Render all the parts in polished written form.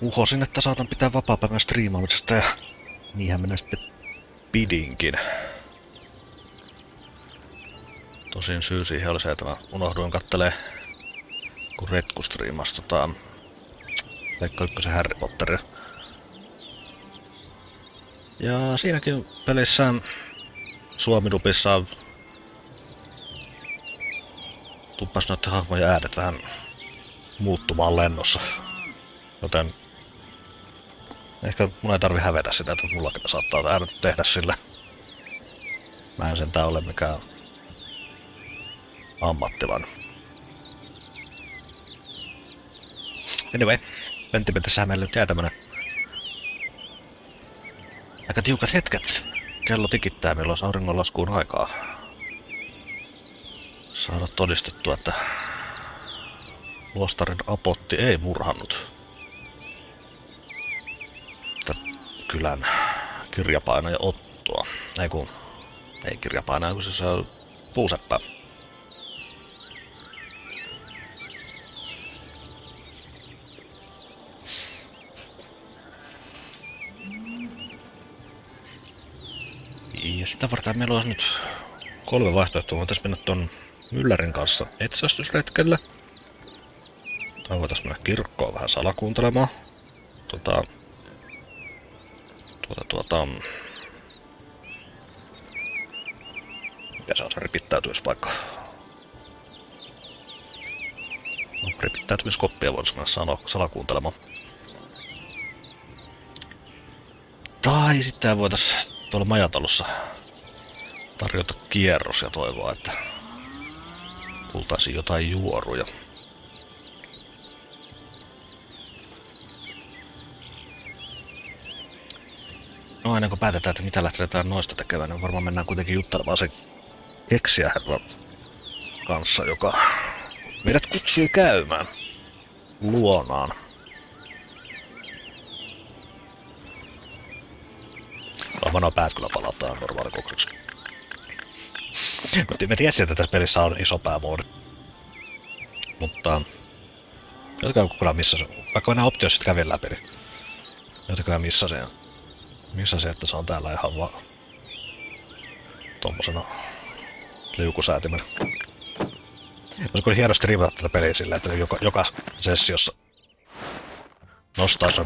Uhosin, että saatan pitää vapaapäivän striimaamisesta ja niinhän minä sitten pidinkin. Tosin syy siihen oli se, että mä unohduin kattelee, kun Retku striimasi Veikka Ykkösen Harry Potteria. Ja siinäkin pelissä Suomi-dubissa tuppas noiden hahmojen äänet vähän muuttumaan lennossa. Joten ehkä mun ei tarvi hävetä sitä, että mullakin saattaa äänet tehdä sillä. Mä en sentään ole mikään ammattilainen. Anyway, Pentimentessähän meillä nyt jää tämmönen aika tiukat hetket. Kello tikittää, milloin auringonlaskuun aikaa. Saada todistettua, että luostarin apotti ei murhannut kylän kirjapainaja Ottoa. Ei kirjapainaja, kun se on puuseppä. Ja sitä varten meillä olisi nyt 3 vaihtoehtoa. Voitais mennä ton myllärin kanssa etsästysretkelle. Tai voitais mennä kirkkoon vähän salakuuntelemaan. Mikä se on se ripittäytymispaikka? No, ripittäytymiskoppia voitais mennä salakuuntelemaan. Tai sitten voitais tuolla majatalossa tarjota kierros ja toivoa, että tultaisiin jotain juoruja. No ennen kuin päätetään, että mitä lähdetään noista tekemään, niin varmaan mennään kuitenkin juttelemaan sen keksijäherran kanssa, joka meidät kutsui käymään luonaan. Vanha päät kyllä palataan normaalikokseksi. Me tiesin, että tässä pelissä on iso päämoodi. Mutta jotenkin kyllä missasin. Vaikka nämä optiot sit kävin läpi, niin jotenkin missasin, että se on täällä ihan vaan tommosena liukusäätimellä. Olisi kyllä hienosti riivata tätä peliä silleen, että joka sessiossa nostaisi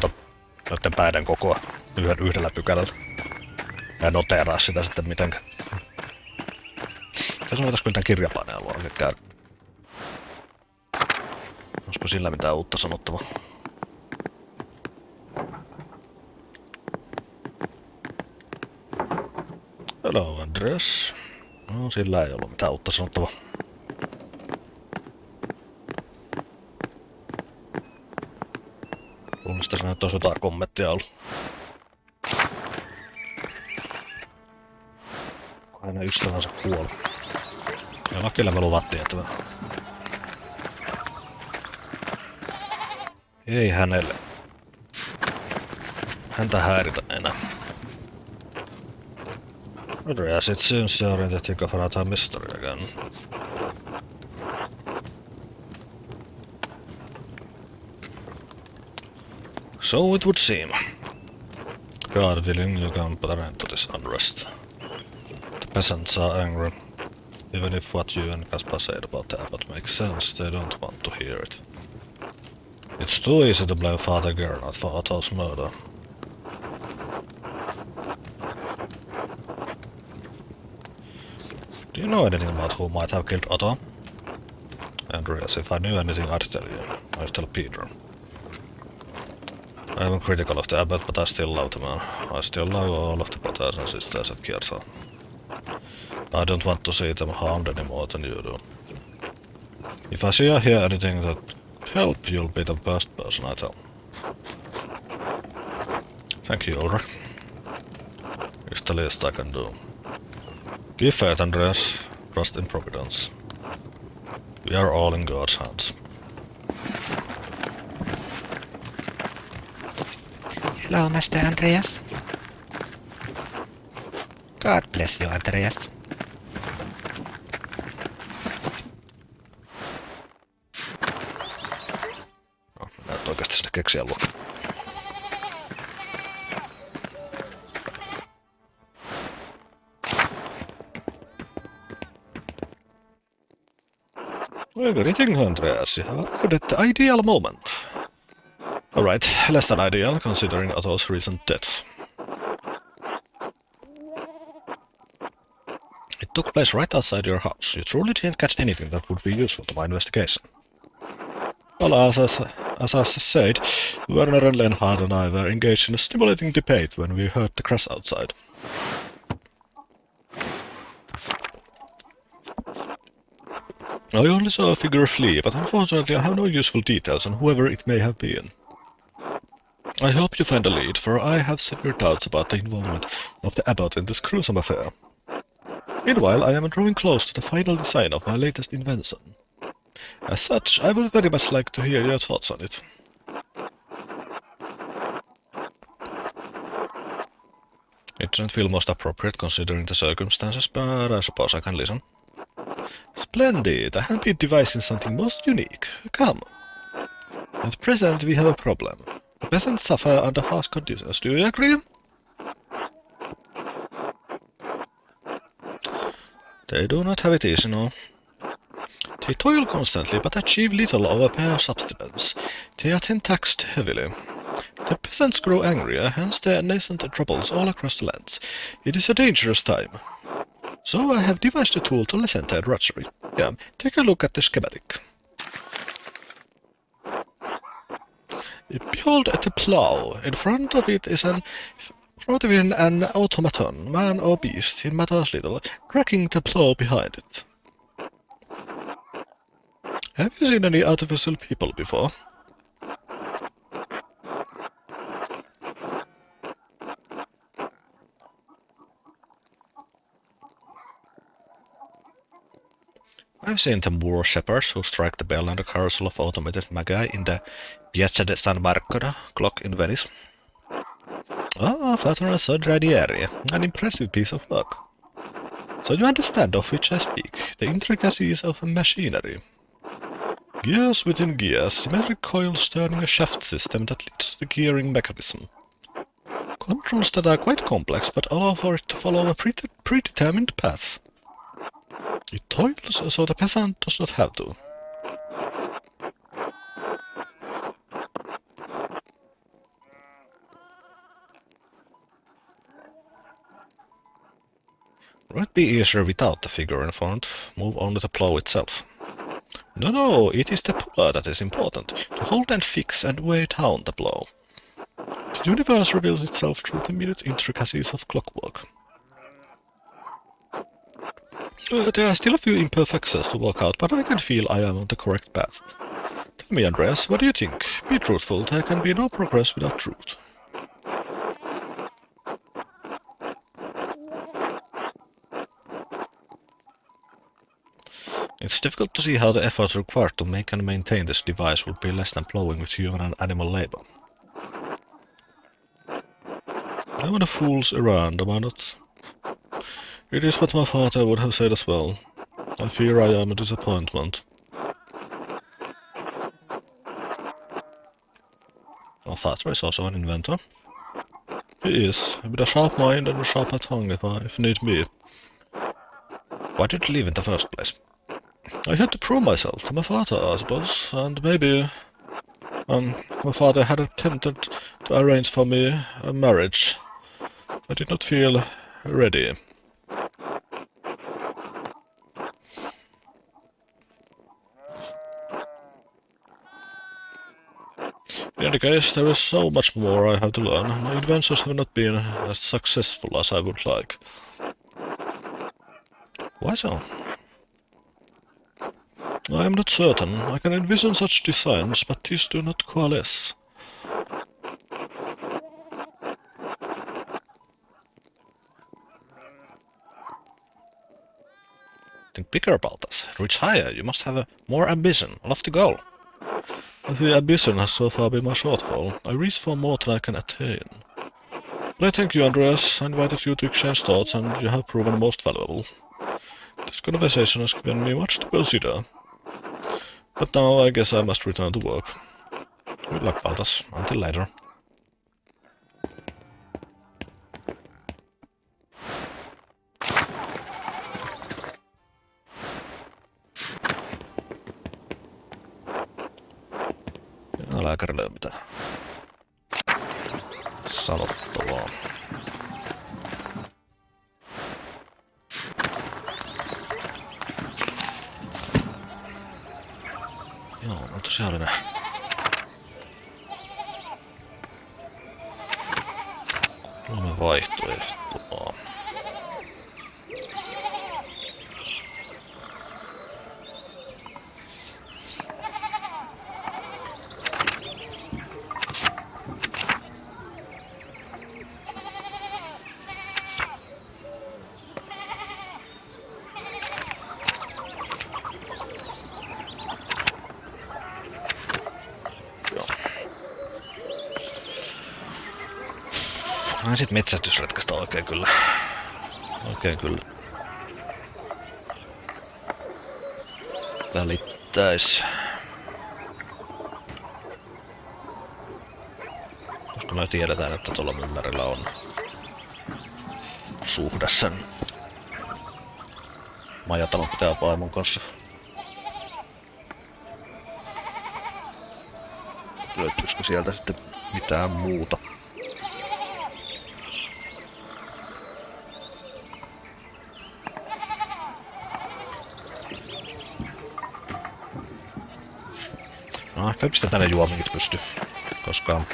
noiden päiden kokoa yhdellä pykälällä. Ja noteeraa sitä sitten mitenkä. Tässä voitais kyllä tän kirjapaineen luonkin käydä. Olisiko sillä mitään uutta sanottavaa? Hello Andreas. No sillä ei ollut mitään uutta sanottavaa. Luulisin, että näyttää jotain kommenttia ollut. Hänen ystävänsä kuoli. Ja lakilla me luvattiin, että ei hänelle. Häntä häiritä enää. Andreas, it seems you're in the thick of another mystery again. So it would seem. God willing, you can put an end to this unrest. The peasants are angry. Even if what you and Kaspar said about the abbot makes sense, they don't want to hear it. It's too easy to blame Father Gernot for Otto's murder. Do you know anything about who might have killed Otto? Andreas, if I knew anything I'd tell you. I'd tell Peter. I am critical of the abbot, but I still love the man. I still love all of the brothers and sisters at Kiersal. I don't want to see them harmed any more than you do. If I see or hear anything that help, you'll be the first person I tell. Thank you, Ulrich. It's the least I can do. Give faith, Andreas. Trust in Providence. We are all in God's hands. Hello, Master Andreas. God bless you, Andreas. No, näyttää oikeasti sinne keksijän luo. Well, greetings, Andreas. You have arrived at the ideal moment. Alright, less than ideal, considering Otto's recent death. It took place right outside your house. You truly didn't catch anything that would be useful to my investigation. Well, as I said, Werner and Lenhard and I were engaged in a stimulating debate when we heard the crash outside. I only saw a figure flee, but unfortunately I have no useful details on whoever it may have been. I hope you find a lead, for I have severe doubts about the involvement of the Abbot in this gruesome affair. Meanwhile, I am drawing close to the final design of my latest invention. As such, I would very much like to hear your thoughts on it. It doesn't feel most appropriate considering the circumstances, but I suppose I can listen. Splendid! I have been devising something most unique. Come. At present, we have a problem. The peasants suffer under harsh conditions. Do you agree? They do not have it easy, no. They toil constantly, but achieve little of a bare subsistence. They are then taxed heavily. The peasants grow angrier, hence their nascent troubles all across the lands. It is a dangerous time. So I have devised a tool to lessen their drudgery. Yeah, take a look at the schematic. Behold the plough. In front of it is an automaton, man or beast, it matters little, dragging the plough behind it. Have you seen any artificial people before? I've seen the Moor shepherds who strike the bell and a carousel of automated magi in the Piazza de San Marco clock in Venice. Ah, Father Sodradieri, an impressive piece of work. So you understand of which I speak, the intricacies of machinery. Gears within gears, symmetric coils turning a shaft system that leads to the gearing mechanism. Controls that are quite complex, but allow for it to follow a predetermined path. It toils so the peasant does not have to. Would it be easier without the figure in front? Move only the plough itself. No, it is the puller that is important, to hold and fix and weigh down the plough. The universe reveals itself through the minute intricacies of clockwork. There are still a few imperfections to work out, but I can feel I am on the correct path. Tell me, Andreas, what do you think? Be truthful, there can be no progress without truth. It's difficult to see how the effort required to make and maintain this device would be less than plowing with human and animal labor. I'm on a fool's errand, am I not? It is what my father would have said as well. I fear I am a disappointment. My father is also an inventor. He is, with a sharp mind and a sharper tongue if need be. Why did you leave in the first place? I had to prove myself to my father, I suppose, and maybe... my father had attempted to arrange for me a marriage. I did not feel ready. In any case, there is so much more I have to learn. My adventures have not been as successful as I would like. Why so? I am not certain. I can envision such designs, but these do not coalesce. Think bigger about us. Reach higher. You must have more ambition. Lofty goal. The ambition has so far been my shortfall. I reach for more than I can attain. But I thank you, Andreas. I invited you to exchange thoughts, and you have proven most valuable. This conversation has given me much to consider. But now I guess I must return to work. Good luck, Baltas. Until later. Lääkärille ei ole mitään sanottavaa. Joo, no tosiaan oli nää. Kolme vaihtoehtoa. No sit metsästysretkestä oikein kyllä. Välittäis. Koska me tiedetään, että tuolla myllärillä on suhde sen majatalon pitää vaimon kanssa. Löytyisikö sieltä sitten mitään muuta? No ehkä pistetään ne juominkit pysty, koska on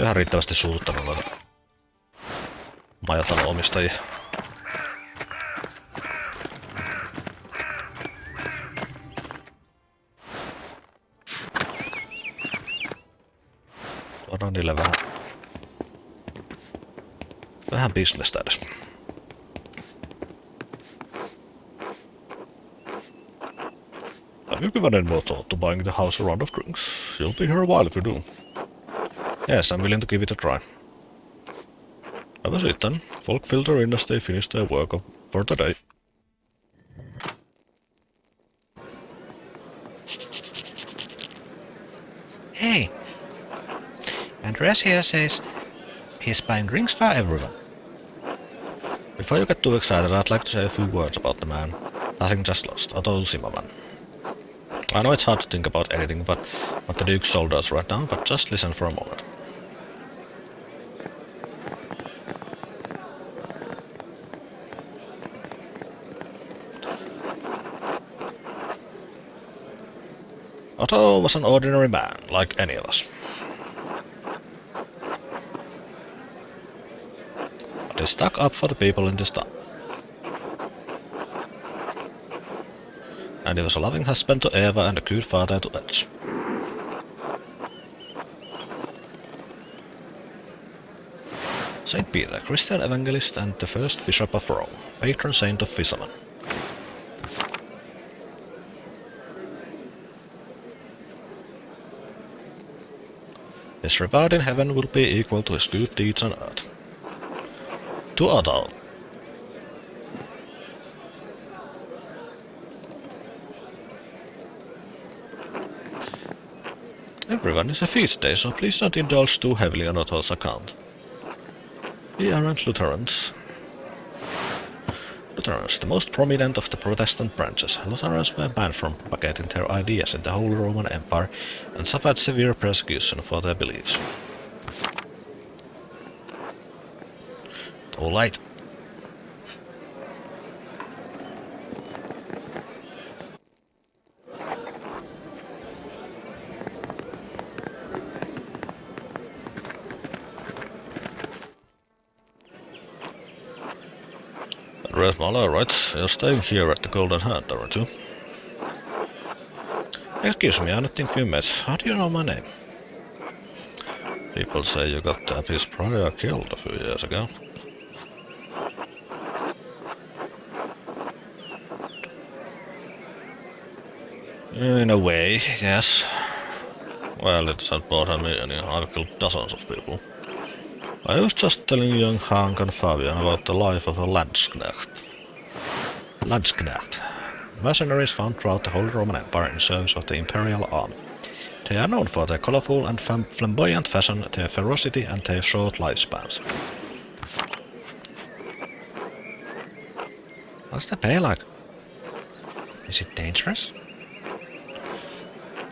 ihan riittävästi suututtanut noita majatalon omistajia. Tuodaan niille vähän bisnestä edes. Have you given any more thought to buying the house a round of drinks? You'll be here a while if you do. Yes, I'm willing to give it a try. Have a seat then. Folk filter in as they finish their work for the day. Hey! Andreas here says he's buying drinks for everyone. Before you get too excited, I'd like to say a few words about the man. Nothing just lost, Otto Zimmerman. I know it's hard to think about anything but what the Duke's soldiers right now, but just listen for a moment. Otto was an ordinary man, like any of us. But he stuck up for the people in this town. And he was a loving husband to Eva and a good father to Edge. Saint Peter, Christian evangelist and the first bishop of Rome, patron saint of fishermen. His reward in heaven will be equal to his good deeds on earth. To Otto. Everyone is a feast day, so please don't indulge too heavily on Otto's account. We aren't Lutherans. Lutherans, the most prominent of the Protestant branches, Lutherans were banned from propagating their ideas in the Holy Roman Empire and suffered severe persecution for their beliefs. Too late. Red Mall, right? You're staying here at the Golden Hand, aren't you? Excuse me, I don't think we met. How do you know my name? People say you got Abby's prior killed a few years ago. In a way, yes. Well, it doesn't bother me any. I've killed dozens of people. I was just telling young Hank and Fabian about the life of a Landsknecht. Landsknecht. Mercenaries found throughout the Holy Roman Empire in service of the Imperial Army. They are known for their colorful and flamboyant fashion, their ferocity and their short lifespans. What's the pay like? Is it dangerous?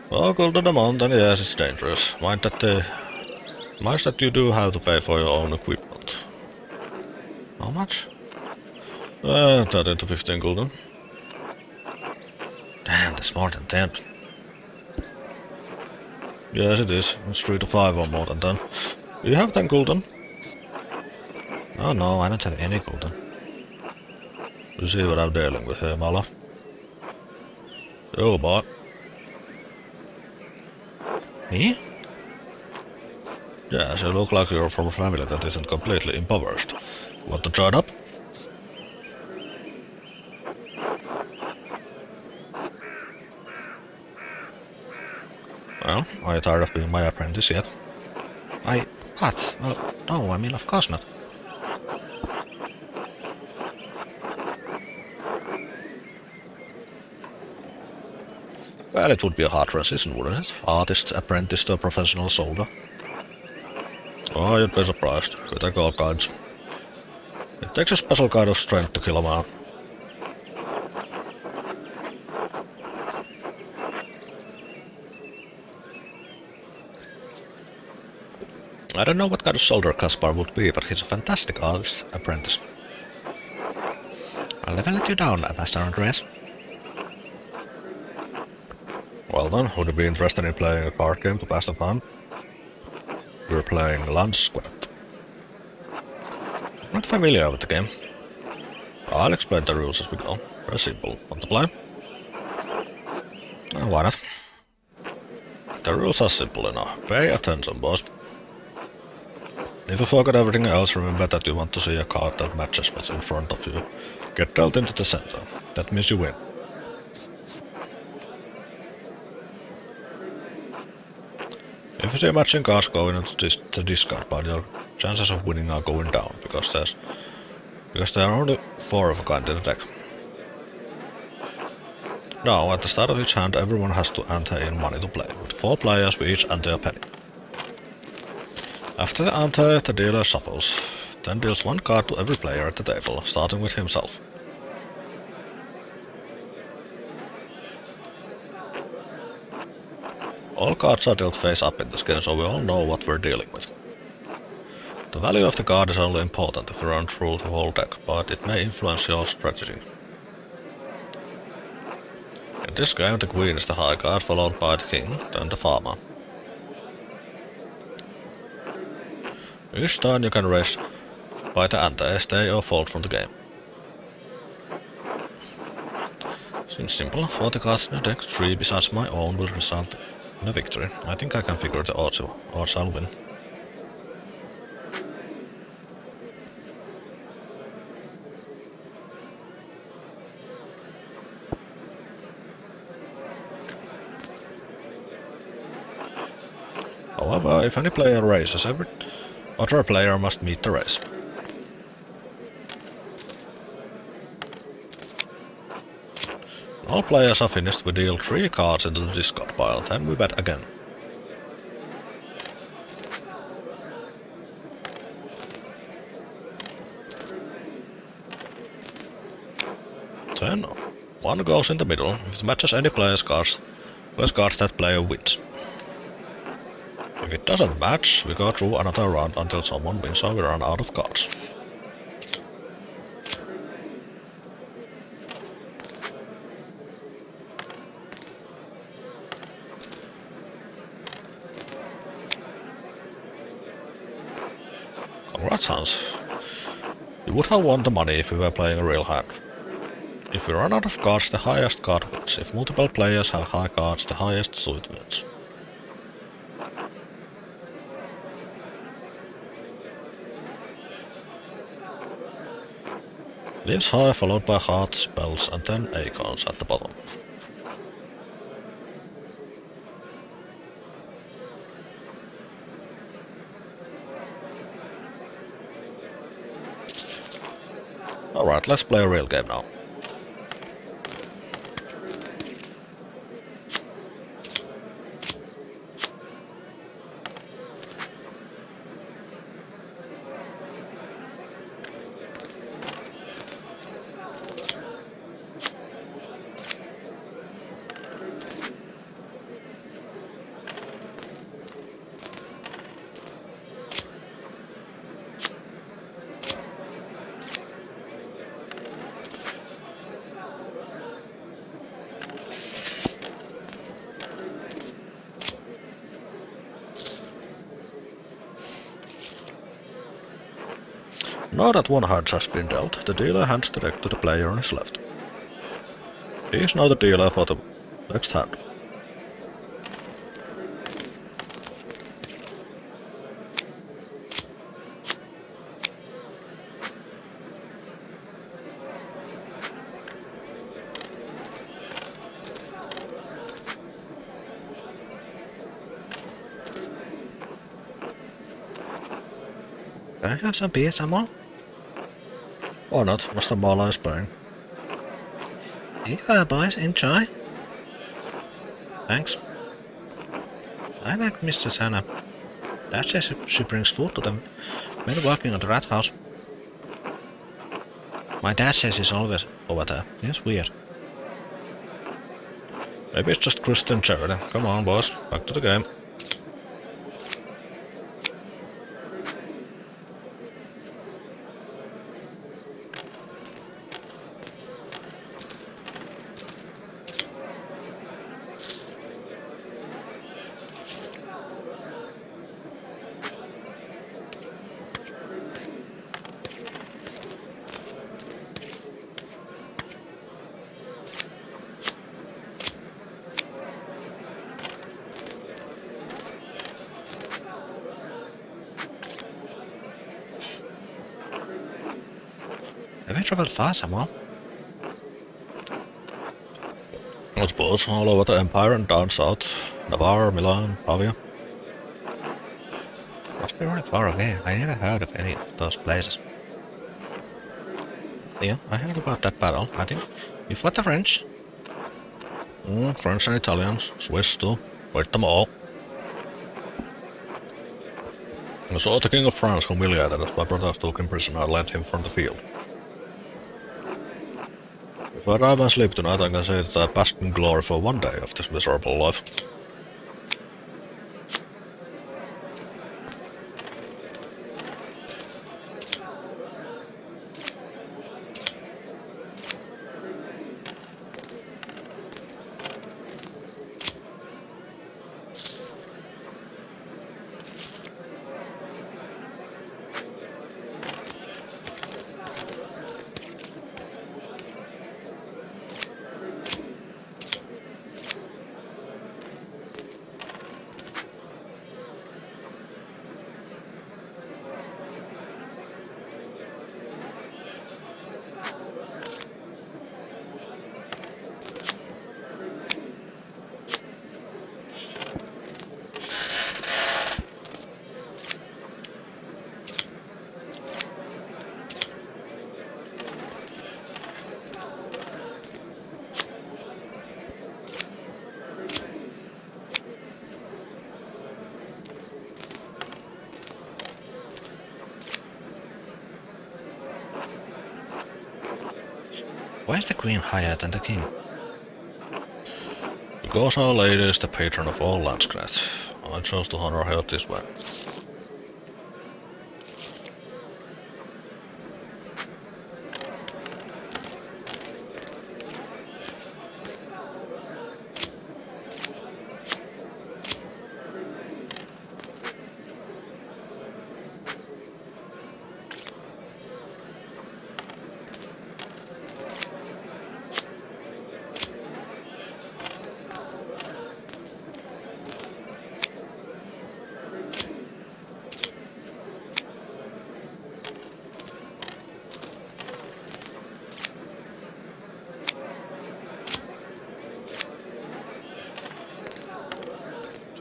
Well, go to the mountain, yes, it's dangerous. Mind that you do have to pay for your own equipment. How much? 13 to 15 gulden. Damn, that's more than 10. Yes, it is. It's 3 to 5 or more than 10. You have 10 gulden. Oh no, I don't have any golden. You see what I'm dealing with here, Mala? Oh, boy. Me? Yes, you look like you're from a family that isn't completely impoverished. Want to join up? Well, are you tired of being my apprentice yet? What? Well, no, I mean, of course not. Well, it would be a hard transition, wouldn't it? Artist, apprentice to a professional soldier. Oh, you'd be surprised. You take all kinds. It takes a special kind of strength to kill a man. I don't know what kind of soldier Kaspar would be, but he's a fantastic artist apprentice. I'll never let you down, Master Andreas. Well then, would you be interested in playing a card game to pass the time? We're playing Land Squat. Not familiar with the game. I'll explain the rules as we go. Very simple. Want to play? Why not? The rules are simple enough. Pay attention, boss. If you forget everything else, remember that you want to see a card that matches what's in front of you. Get dealt into the center. That means you win. If you see matching cards going into the discard pile, your chances of winning are going down, because there are only 4 of a kind in the deck. Now, at the start of each hand, everyone has to enter in money to play, with 4 players we each enter a penny. After the ante, the dealer shuffles, then deals 1 card to every player at the table, starting with himself. All cards are dealt face up in this game, so we all know what we're dealing with. The value of the card is only important if you run through the whole deck, but it may influence your strategy. In this game, the Queen is the high card, followed by the King, then the Farmer. Each turn you can raise by the ante, stay or fold from the game. Seems simple. 40 cards in the deck, 3 besides my own will result in a victory. I think I can figure the odds I'll win. However, if any player raises, every other player must meet the race. When all players are finished, we deal 3 cards into the discard pile, then we bet again. Then 1 goes in the middle. If it matches any player's cards, that player wins. If it doesn't match, we go through another round until someone wins or we run out of cards. Congrats, Hans. You would have won the money if we were playing a real hand. If we run out of cards, the highest card wins. If multiple players have high cards, the highest suit wins. Leaves high, followed by hearts, spells, and then icons at the bottom. Alright, let's play a real game now. Now that one hand has been dealt, the dealer hands the deck to the player on his left. He is now the dealer for the next hand. Can I have some beer, someone? Or not, Mr. Marla is paying. Here you go, boys. Enjoy. Thanks. I like Mrs. Hannah. Dad says she brings food to them men working at the rat house. My dad says he's always over there. It's weird. Maybe it's just Christian charity. Come on, boys, back to the game. Have you traveled far, someone? I suppose all over the Empire and down south. Navarre, Milan, Pavia. Must be really far away. I never heard of any of those places. Yeah, I heard about that battle. I think you fought the French. French and Italians, Swiss too. Fight them all. I saw the King of France humiliated as my brothers took him prisoner and led him from the field. If I arrive and sleep tonight, I can say that I basked in glory for one day of this miserable life. Why is the queen higher than the king? Because Our Lady is the patron of all landscraft, I chose to honor her this way.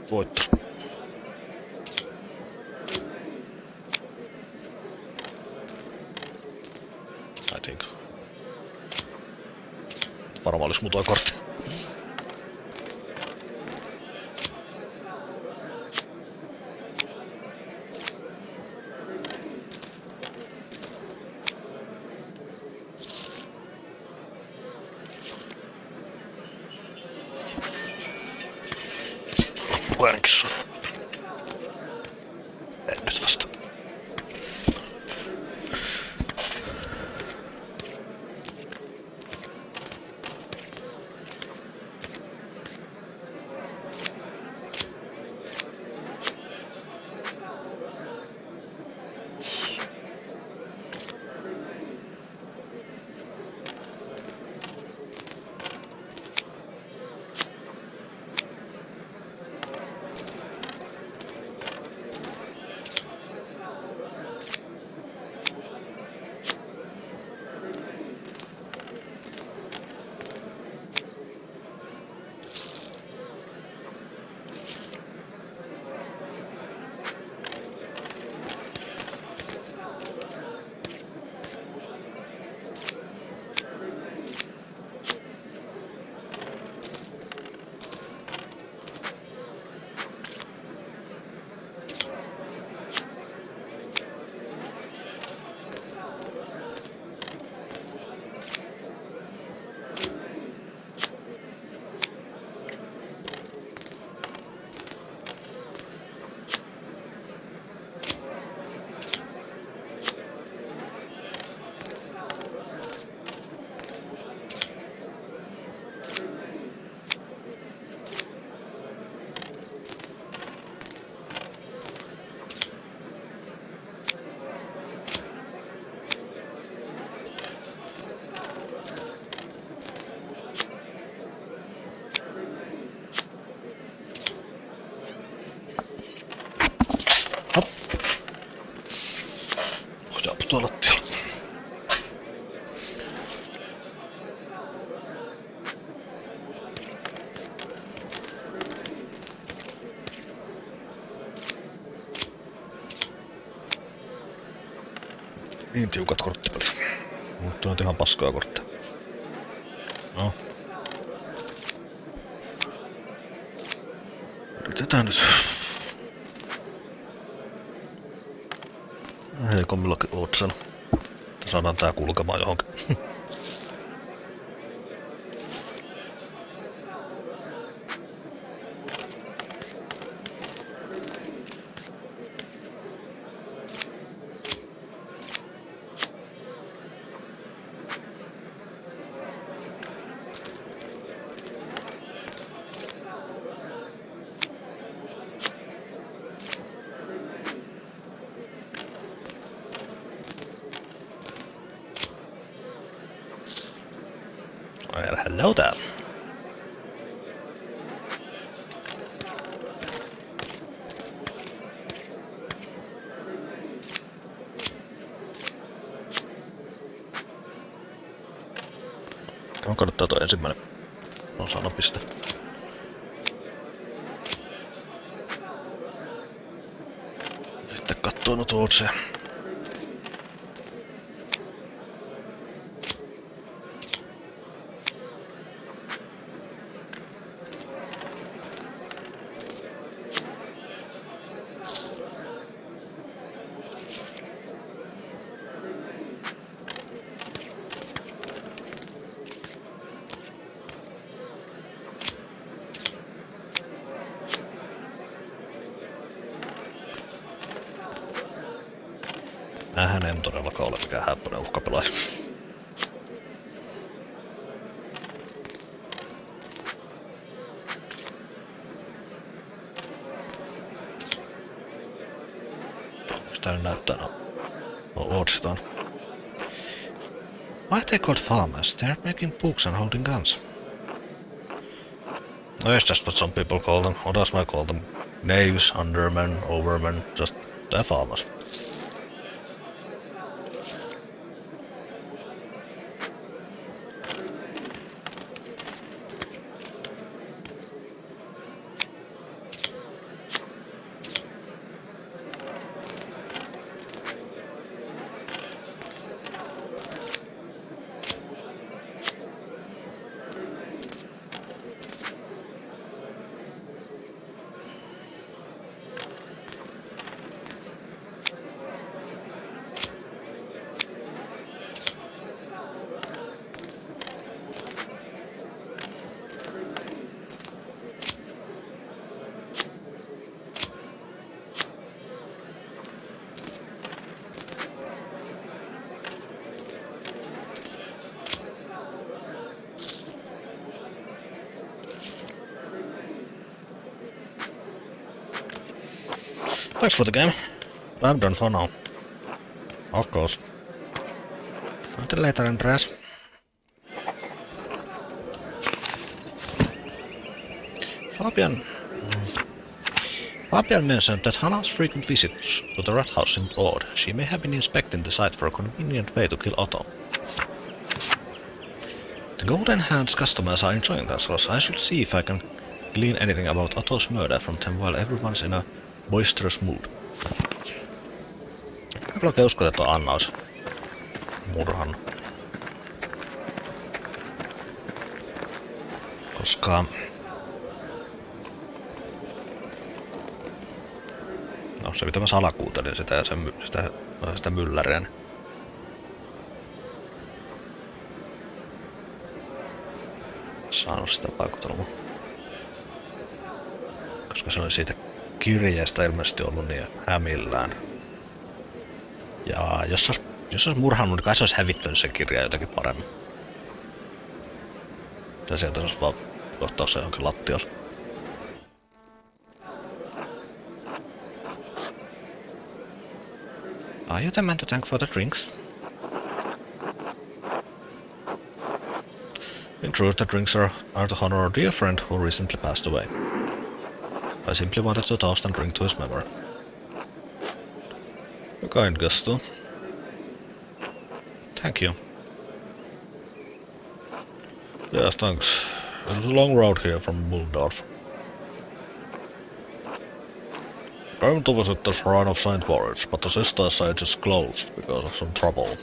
Voittanut. I think. Varmaan olisi muuta kortti. Ainakin sun. En nyt vasta. Niin tiukat korttipelit. Mutta on ihan paskoja kortteja. No. Yritetään nyt. Heikommillakin ootsen. Saadaan tää kulkemaan johonkin. Well, hello there. Tämä kannattaa tuo ensimmäinen osanopiste. Sitten kattoo no tuotse. Hän en todellakaan ole mikään häppöinen uhkapelaaja. Onko täällä näyttää? No odotetaan. Why are they called farmers? They're making books and holding guns. No, it's just what some people call them. What else might call them? Knaves, undermen, overmen, just they're farmers. Thanks for the game. I'm done for now. Of course. Until later, Andreas. Fabian mentioned that Hannah's frequent visits to the rat house seemed odd. She may have been inspecting the site for a convenient way to kill Otto. The Golden Hand's customers are enjoying themselves. I should see if I can glean anything about Otto's murder from them while everyone's in a boisterous mood. Mä kyllä oikein uskon, että Anna olisi murhan. Koska... No se mitä mä salakuutelin sitä ja sitä mylläriä. Saanut sitä vaikutelmaa. Koska se oli siitä kirjeestä ilmeisesti ollut niin hämillään. Ja jos olisi murhannut, niin kai se olisi hävittänyt sen kirjeen jotenkin paremmin. Ja sieltä olisi vaan ottaa se johonkin lattialle. Are you the man to thank for the drinks? In truth, the drinks are to honor our dear friend who recently passed away. I simply wanted to toast and drink to his memory. A kind gesture. Thank you. Yes, thanks. It was a long road here from Muldorf. Came to visit the shrine of Saint Moritz, but the sisters say it is closed because of some trouble.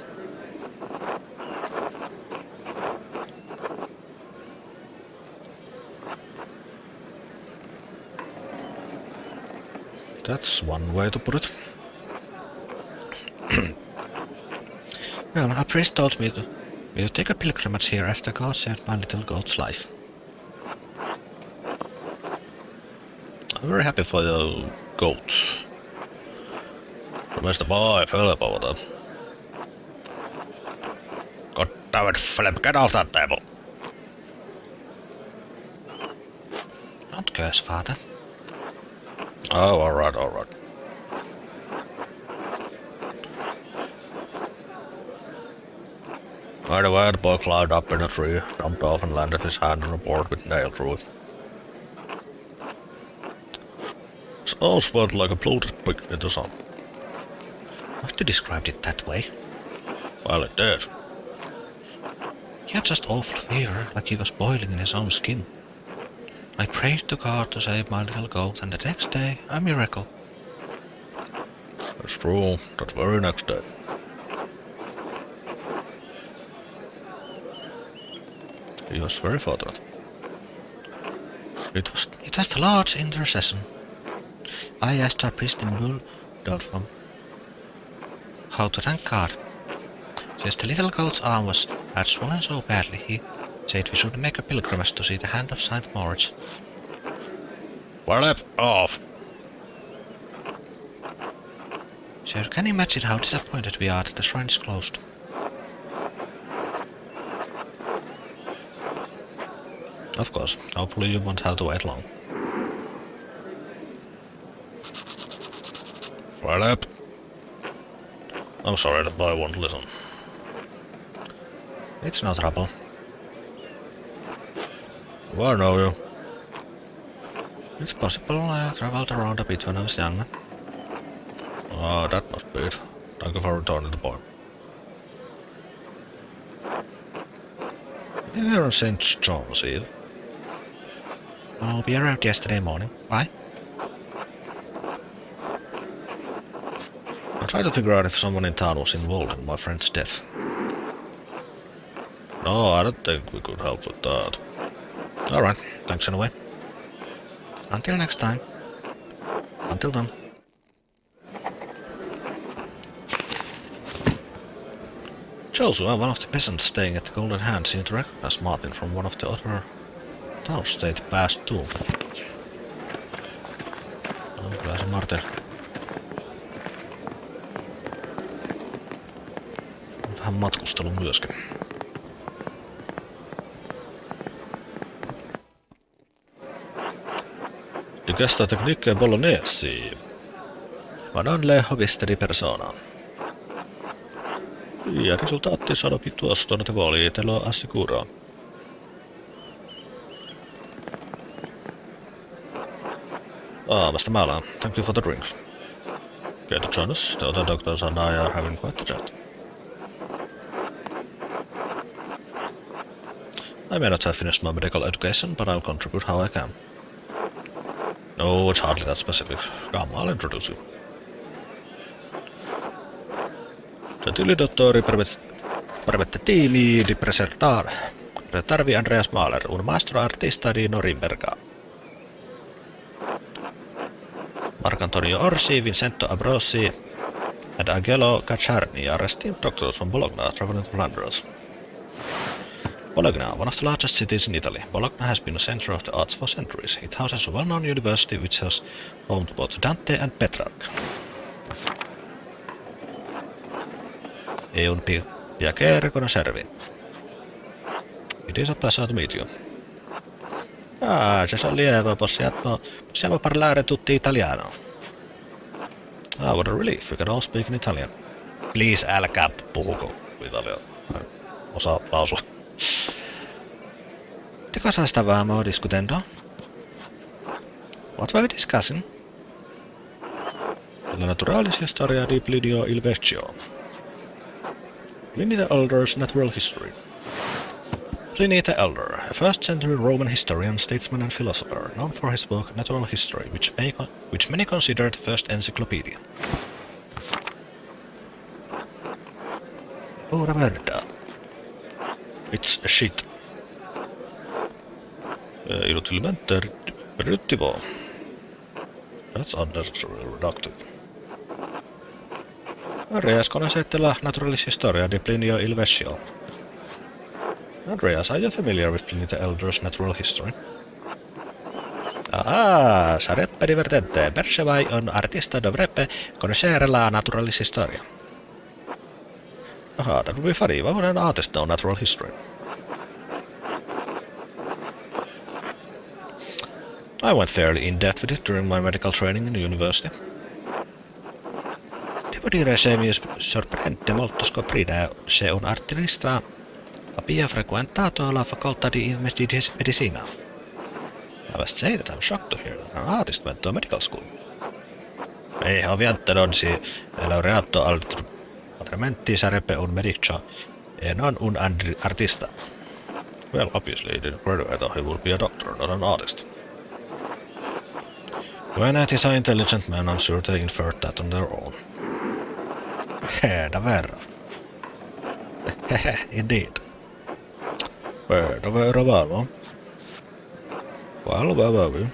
That's one way to put it. Well, a priest told me to take a pilgrimage here after God saved my little goat's life. I'm very happy for your goat. Mr. Boy, Philip over there. God damn it, Philip, get off that table! Don't curse, father. Oh, alright, alright. Right away, the boy climbed up in a tree, jumped off and landed his hand on a board with nail through it. His arm swelled like a bloated pig in the sun. Why you described it that way? Well, it did. He had just awful fever, like he was boiling in his own skin. I prayed to God to save my little goat, and the next day, a miracle. It's true, that very next day. He was very fortunate. It was the Lord's intercession. I asked our priest in Bulldorf how to thank God. Since the little goat's arm had swollen so badly, he said we should make a pilgrimage to see the hand of Saint Moritz. Well, off! Sir, can you imagine how disappointed we are that the shrine is closed? Of course, hopefully you won't have to wait long. Philip! I'm sorry, the boy won't listen. It's no trouble. Where know you? It's possible I traveled around a bit when I was young. Oh, that must be it. Thank you for returning the boy. You're here on St. John's Eve. Oh, we arrived yesterday morning. Why? I tried to figure out if someone in town was involved in my friend's death. No, I don't think we could help with that. Alright, thanks anyway. Until next time. Until then. Joshua, one of the peasants staying at the Golden Hand, seemed to recognize Martin from one of the other towns they'd passed too. Oh, kyllä se Martin. Vähän matkustelu myöskin. Di questa tecnica bolognese. Ma non le ho viste di persona. I risultati sono piuttosto notevoli, te lo assicuro. Ah, Mr. Malin, thank you for the drink. Care to join us? The other doctors and I are having quite a chat. I may not have finished my medical education, but I'll contribute how I can. No, it's hardly that specific. Come, I'll introduce you. Gentili dottori, permettimi di presentarvi Andreas Mahler, un maestro artista di Norimberga. Marcantonio Orsi, Vincenzo Ambrosi, and Angelo Cacciarni are esteemed doctors from Bologna traveling to Flanders. Bologna, one of the largest cities in Italy, Bologna has been a center of the arts for centuries. It houses a well-known university which has home to both Dante and Petrarch. E un piacere conoscervi. It is a pleasure to meet you. Ah, c'è sollievo, possiamo parlare tutti italiano. Ah, what a relief, we can all speak in Italian. Please, älkää puhuko italiaa. Osaa lausua. Di cosa stavamo discutendo? What were we discussing? La naturalis historia di Plinio il Vecchio. Pliny the Elder's natural history. Pliny the Elder, a first-century Roman historian, statesman and philosopher, known for his book Natural History, which many consider the first encyclopedia. Pura merda. It's shit. Inutilmente riduttivo. That's unnecessarily reductive. Andreas, conoscete la Naturalis Historia di Plinio il Vecchio? Andreas, are you familiar with Pliny the Elder's Natural History? Ah, sarebbe divertente. Perché vai un artista dovrebbe conoscere la Naturalis Historia. Ah, that would be funny. Why would an artist know natural history? I went fairly in-depth with it during my medical training in university. Devo dire se mi sorprende molto scoprire se un artista abbia frequentato la facoltà di medicina. I must say that I'm shocked to hear that an artist went to a medical school. Ovviamente non si è laureato altrimenti sarebbe un medico e non un artista. Well, obviously he didn't graduate or he would be a doctor, not an artist. When is an intelligent man, I'm sure they inferred that on their own. Davvero. Indeed. Davvero vero? Well, baby.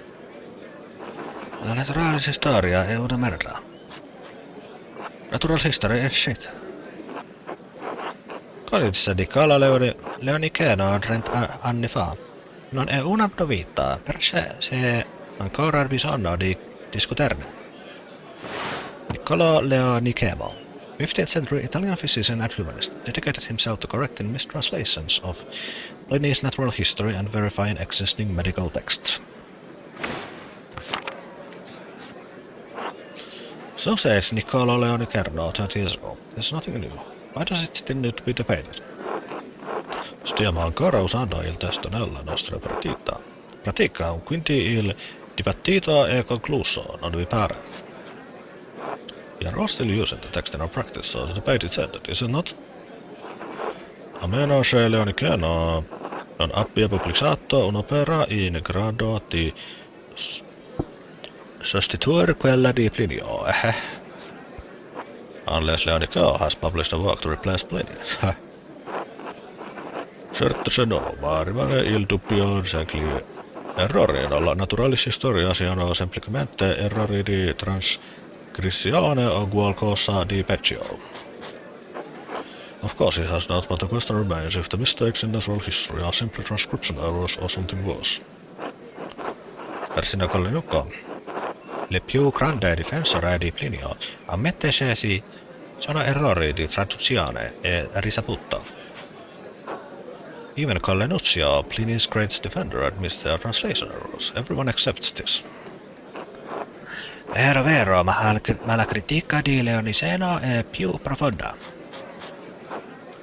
La Naturalis Historia è una merda. Natural History è shit. College Nicola Leoniceno 30 anni fa. Non è una novità, perché c'è ancora bisogno di discuterne. Niccolo Leoniceno, 15th century Italian physician and humanist, dedicated himself to correcting mistranslations of Pliny's natural history and verifying existing medical texts. So says Niccolo Leoniceno 30 years ago. There's nothing new. Why does it still need to be debated? Stiamo ancora usando il testo nella nostra pratica, quindi il dibattito è concluso, non vi pare? We are all still using the text in our practice, so the debate is ended, is it not? A meno che Leoniceno non abbia pubblicato un'opera in grado di sostituire quella di Plinio, Unless Leoniceno has published a work to replace Pliny. Certo se no, ma rimane il dubbio se gli errori nella Naturalis Historia siano semplicemente errori di trascrizione o qualcosa di peggio. Of course he has not, but the question remains if the mistakes in natural history are simply transcription errors or something worse. Persino Collinucco, le più grandi difensore di Plinio, ammette se sono errori di traduzione e risaputo. Even Collenuzio, Pliny's great defender, admits their translation errors. Everyone accepts this. Vero, ma la critica di Leoniceno è più profonda.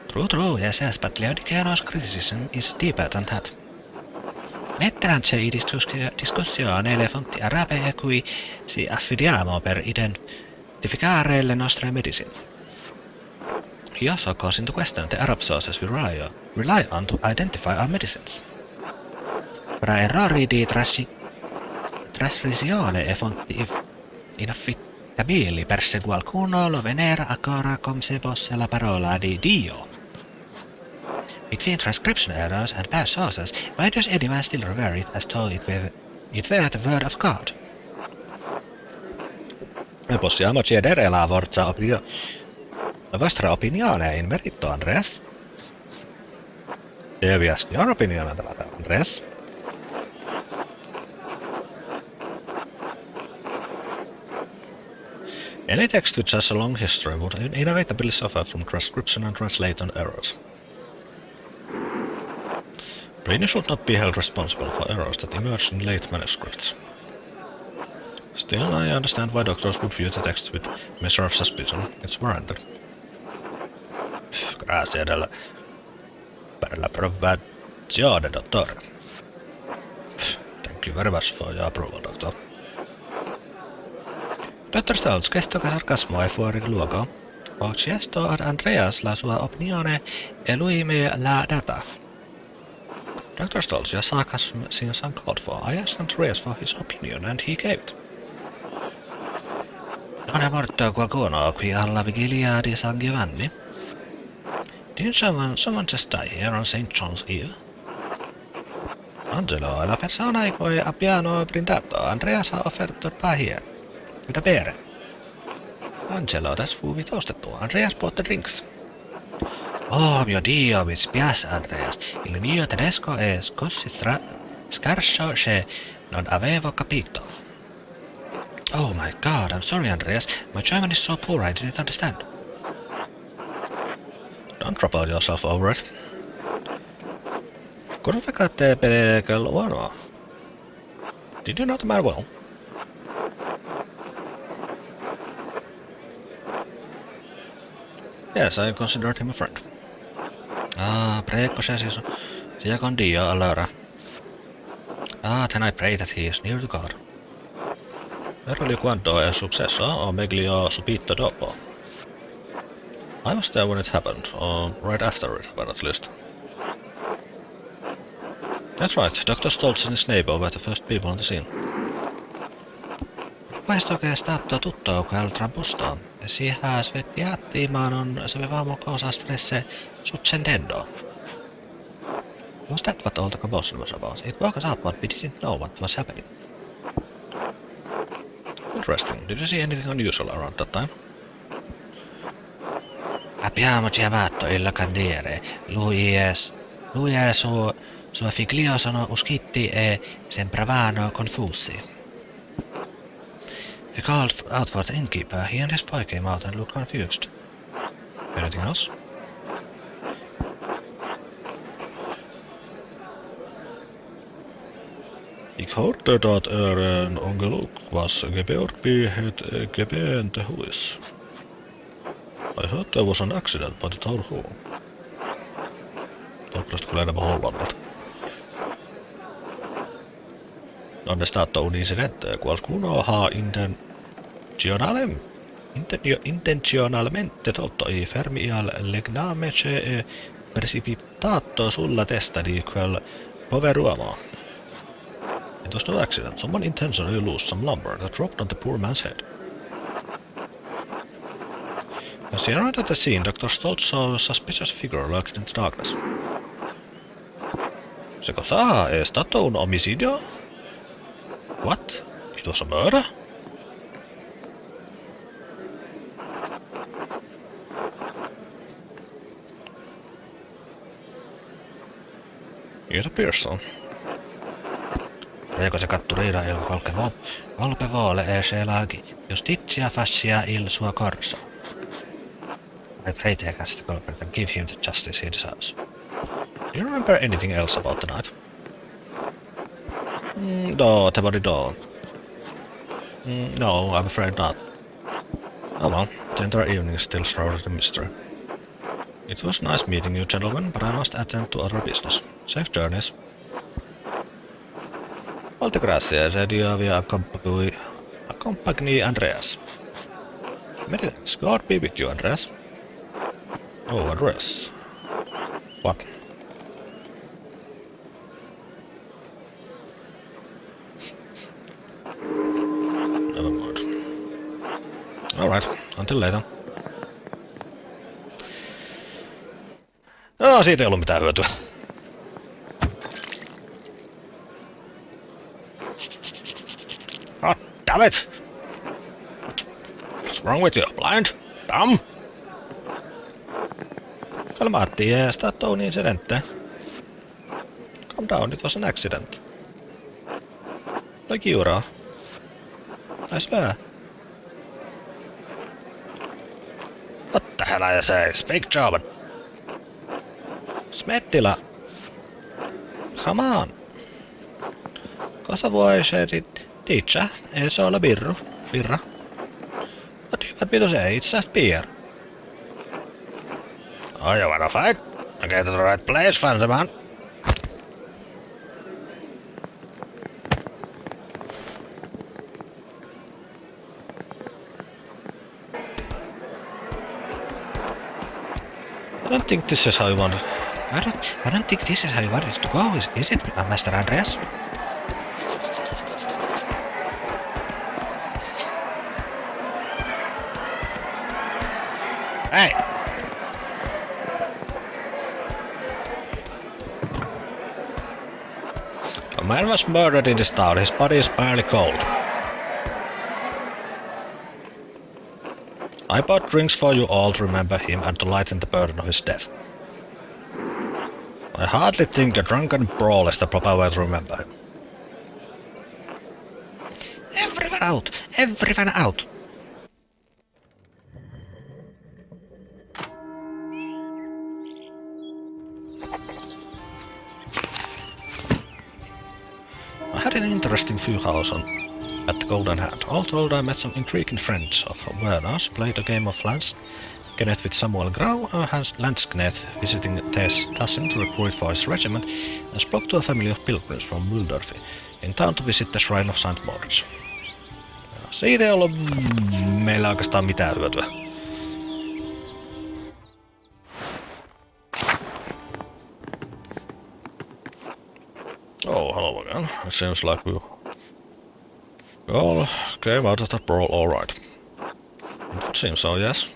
True, yes, but Leoniceno's criticism is deeper than that. Metteanci in discussione le fonti arabe a cui ci affidiamo per identificare le nostre medicine. He also calls into question the Arab sources we rely on to identify our medicines. Tra errori di trascrizione e fonti inaffidabili per se qualcuno lo venera ancora come se fosse la parola di Dio. Between transcription errors and bad sources, why does anyone still revere it as though it were the word of God? Possiamo chiedere la vostra opinione in merito, Andreas? We ask your opinion, Andreas? Any text which has a long history would inevitably suffer from transcription and translation errors. Pliny should not be held responsible for errors that emerged in late manuscripts. Still, I understand why doctors would view the text with measure of suspicion. It's warranted. Grazie per la approvazione, dottore. Thank you very much for your approval, doctor. Dottor Stolz, questo sarcasmo è fuori luogo. Ho chiesto ad Andreas la sua opinione e lui me l'ha data. Dr. Stolz, your sarcasm seems uncalled for. I asked Andreas for his opinion, and he gave it. Non è morto qualcuno qui alla vigilia di San Giovanni? Didn't someone just die here on St. John's Eve? Angelo, la persona a cui abbiamo brindato. Andreas har offerto per here. Mitä bere? Angelo, tässä får vi toastettu. Andreas bought the drinks. Oh mio Dio, mi spiace Andreas. Il mio tedesco è così scarso che non avevo capito. Oh my god, I'm sorry Andreas. My German is so poor I didn't understand. Don't trouble yourself over it. Kuinka te pelkällä huonoa? Did you know the man well? Yes, I considered him a friend. Ah, prego sia con Dio allora. Ah, then I pray that he is near to God. Veroli quando è successo o meglio subito dopo? I was there when it happened, or right after it happened at least. That's right, Dr. Stolz and his neighbor were the first people on the scene. Questo che è stato tutto quel trambusto. Si svegliati ma non sapevamo cosa stesse succedendo. Was that what all the commotion was about? It woke us up but we didn't know what was happening. Interesting. Did you see anything unusual around that time? Abbiamo chiamato il candiere. Lui e suo figlio sono usciti e sembravano confusi. We called out for the innkeeper. He and his boy came out and looked confused. Anything else? Ik hoorde dat een ongeluk was gebeurd bij het gemeentehuis. I heard there was an accident by the town hall. Toivottavasti kyllä enemmän hollannat. Non è stato un incidente, qualcuno ha intenzionalmente tolto i fermi al legname che è precipitato sulla testa di quel poveruomo. It was no accident. Someone intentionally loosed some lumber that dropped on the poor man's head. As he arrived at the scene, Dr. Stolz saw a suspicious figure lurking in the darkness. Se cosa? È stato un omicidio? What? It was a murder? It appears so. Prego se catturare il qualche colpevole e se la giustizia faccia il suo corso. I pray take us the culprit and give him the justice he deserves. Do you remember anything else about the night? No, no, I'm afraid not. Oh well, the entire evening is still shrouded in mystery. It was nice meeting you, gentlemen, but I must attend to other business. Safe journeys. Molte grazie, Dio vi accompagni Andreas. Many thanks. God be with you, Andreas. Oh, Andreas. What? Never mind. Alright, until later. No, siitä ei ollut mitään hyötyä. Oh, damn it! What's wrong with you? Blind? Dumb? Calmati, è stato un incidente. Calm down, it was an accident. Like Euro. I swear. What the hell are you saying? Speak German. Smettila. Come on. Cosa vuoi se dice? È solo birra? What do you want me to say? It's just beer. Oh, you wanna fight? Okay, to the right place, fancy man. I don't think this is how you want it. I don't think this is how you wanted it to go, is it, Master Andreas? Hey! A man was murdered in this town. His body is barely cold. I bought drinks for you all to remember him and to lighten the burden of his death. I hardly think a drunken brawl is the proper way to remember him. Everyone out! Everyone out! I had an interesting few hours at the Golden Hand. All told, I met some intriguing friends of Werner's, played a game of Landsknecht with Samuel Grau, Landsknecht visiting Tassin to recruit for his regiment, and spoke to a family of pilgrims from Wildorfi in town to visit the shrine of St. Moritz. Siitä ei ollut meillä oikeastaan mitään hyötyä. Oh, hello again. It seems like we all came out of that brawl alright. It would seem so, yes.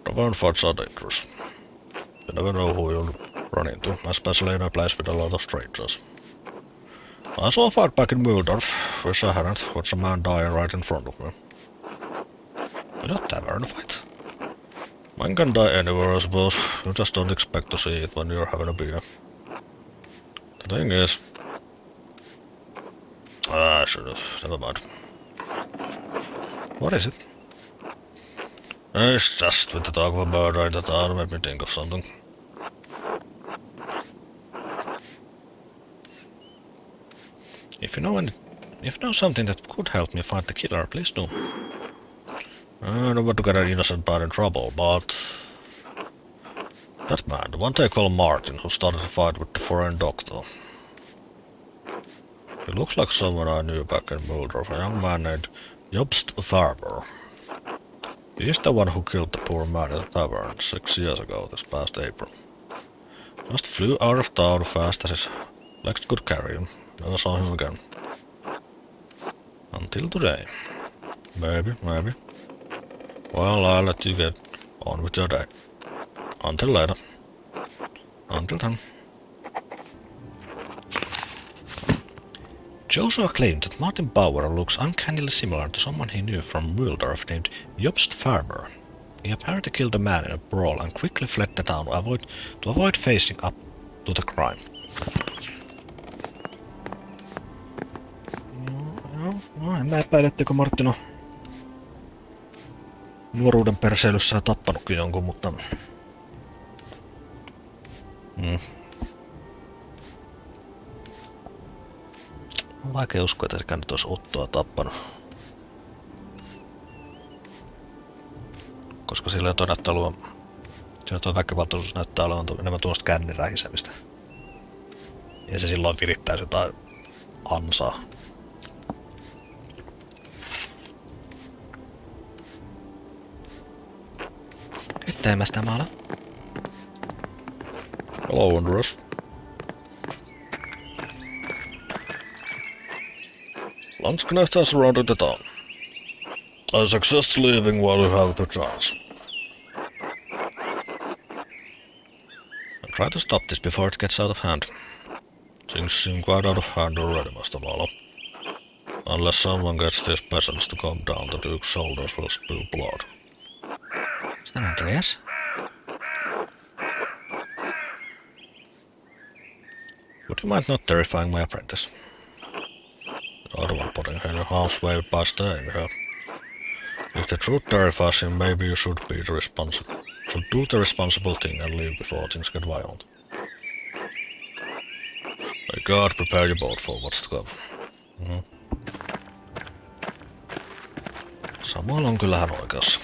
Tavern fights are dangerous. You never know who you'll run into, especially in a place with a lot of strangers. I saw a fight back in Wildorf, which I hadn't, watched a man dying right in front of me. In a tavern fight? Man can die anywhere, I suppose. You just don't expect to see it when you're having a beer. The thing is... I should've. Never mind. What is it? It's just with the talk of a murder in the town made me think of something. If you know something that could help me find the killer, please do. I don't want to get an innocent man in trouble, but... that man, the one they call Martin, who started a fight with the foreign doctor. He looks like someone I knew back in Muldorf, a young man named Jobst Farber. He's the one who killed the poor man at the tavern 6 years ago, this past April. Just flew out of town fast as his legs could carry him. Never saw him again. Until today. Maybe. Well, I'll let you get on with your day. Until later. Until then. Joshua claimed that Martin Bauer looks uncannily similar to someone he knew from Wildorf named Jobst Farber. He apparently killed a man in a brawl and quickly fled the town to avoid facing up to the crime. No, en mä epäile, etteikö Martin on nuoruuden perseilyssä tappanutkin jonkun, mutta... On vaikea uskoa, että sekään nyt olisi Ottoa tappanut. Koska sillä tuo väkivaltaisuus näyttää olevan enemmän tuosta kännin rähisemistä. Ja se silloin virittäisi jotain ansaa. Kyttäämästä maala. Hello, Andreas. Landsknecht has surrounded the town. I suggest leaving while you have the chance. And try to stop this before it gets out of hand. Things seem quite out of hand already, Master Marlow. Unless someone gets these peasants to calm down, the Duke's shoulders will spill blood. Is that Andreas? Would you mind not terrifying my apprentice? I don't want putting her in harm's way by staying here. If the truth terrifies him, maybe you should do the responsible thing and leave before things get violent. May God prepare you both for what's to come. Samuel on kyllähän oikeassa.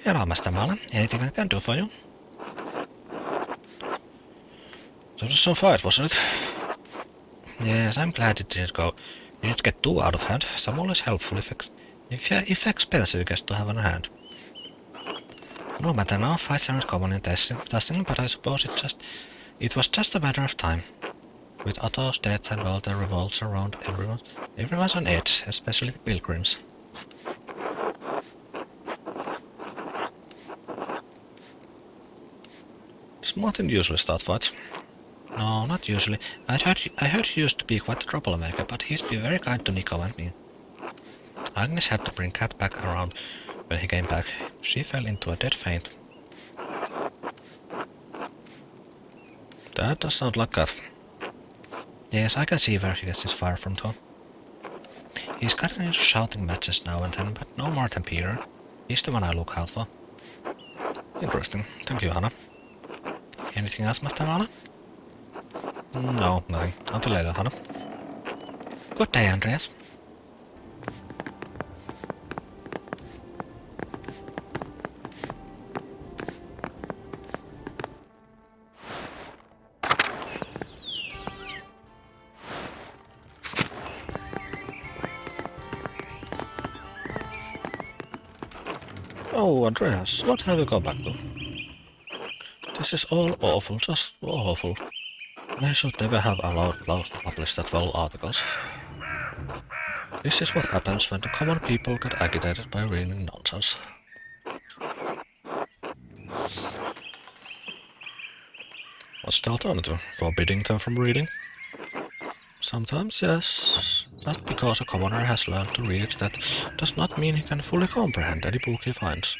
Hello, Master Marlow. Anything I can do for you? There was some fight, wasn't it? Yes, I'm glad it didn't go Didn't get too out of hand. Samuel is helpful if expensive gets to have on hand. No matter now, fights aren't common in testing, but I suppose it was just a matter of time. With Otto's death and all the revolts around everyone's on edge, especially the pilgrims. Does Martin usually start fights? No, not usually. I heard he used to be quite a troublemaker, but he's been very kind to Nico and me. Agnes had to bring Kat back around when he came back. She fell into a dead faint. That does sound like Kat. Yes, I can see where he gets his fire from, Tom. He's gotten into shouting matches now and then, but no more than Peter. He's the one I look out for. Interesting. Thank you, Hannah. Anything else, Mr. Marlin? No, nothing. Until later, Hannah. Good day, Andreas. Oh, Andreas, what have you gone back to? This is all awful, just awful. I should never have allowed Klaus to publish that 12 articles. This is what happens when the common people get agitated by reading nonsense. What's the alternative? Forbidding them from reading? Sometimes, yes. Just because a commoner has learned to read, that does not mean he can fully comprehend any book he finds.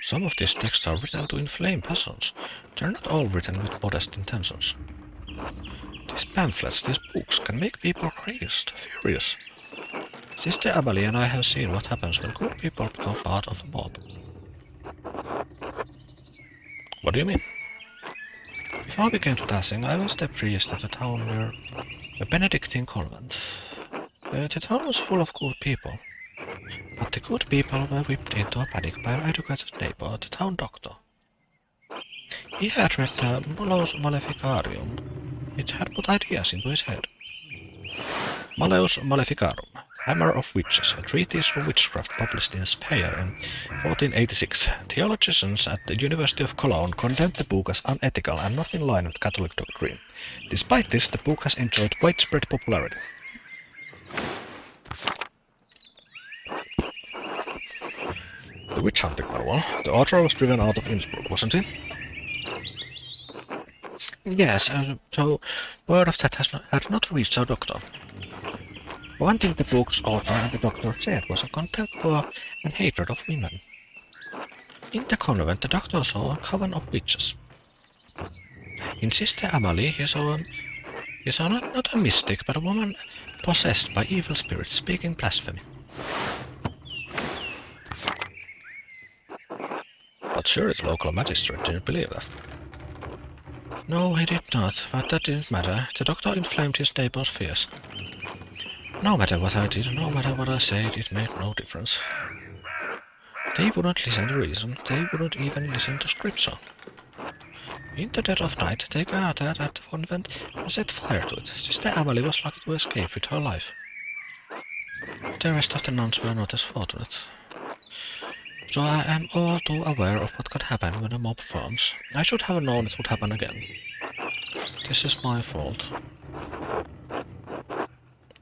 Some of these texts are written to inflame passions. They're not all written with modest intentions. These pamphlets, these books, can make people crazed, furious. Sister Amalie and I have seen what happens when good people become part of a mob. What do you mean? Before we came to Dassing, I was step priest at a town near a Benedictine convent. The town was full of good people, but the good people were whipped into a panic by an educated neighbor, the town doctor. He had read the Malleus Maleficarium. It had put ideas into his head. Malleus Maleficarum, Hammer of Witches, a treatise on witchcraft published in Speyer in 1486. Theologians at the University of Cologne condemned the book as unethical and not in line with Catholic doctrine. Despite this, the book has enjoyed widespread popularity. The witch hunting manual. The author was driven out of Innsbruck, wasn't he? Yes, so word of that had not reached our doctor. One thing the book's author and the doctor said was a contempt for and hatred of women. In the convent, the doctor saw a coven of witches. In Sister Amalie, he saw not a mystic, but a woman possessed by evil spirits speaking blasphemy. But sure, the local magistrate didn't believe that. No, he did not, but that didn't matter. The doctor inflamed his neighbor's fears. No matter what I did, no matter what I said, it made no difference. They wouldn't listen to reason, they wouldn't even listen to scripture. In the dead of night, they gathered at the convent and set fire to it. Sister Amalie was lucky to escape with her life. The rest of the nuns were not as fortunate. So I am all too aware of what could happen when a mob forms. I should have known it would happen again. This is my fault.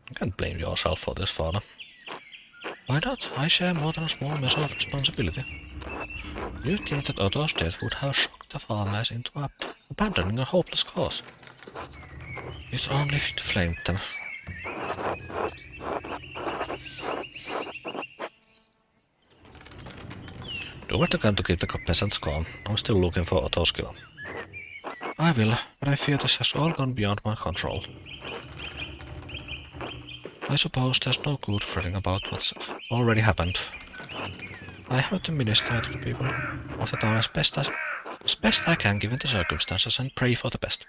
You can't blame yourself for this, Father. Why not? I share more than a small measure of responsibility. You'd think that Otto's death would have shocked the farmers into abandoning a hopeless cause. It only inflamed them. Do what you can to keep the peasants calm. I'm still looking for Otto's killer. I will, but I fear this has all gone beyond my control. I suppose there's no good fretting about what's already happened. I have to minister to the people of the town as best I can given the circumstances and pray for the best.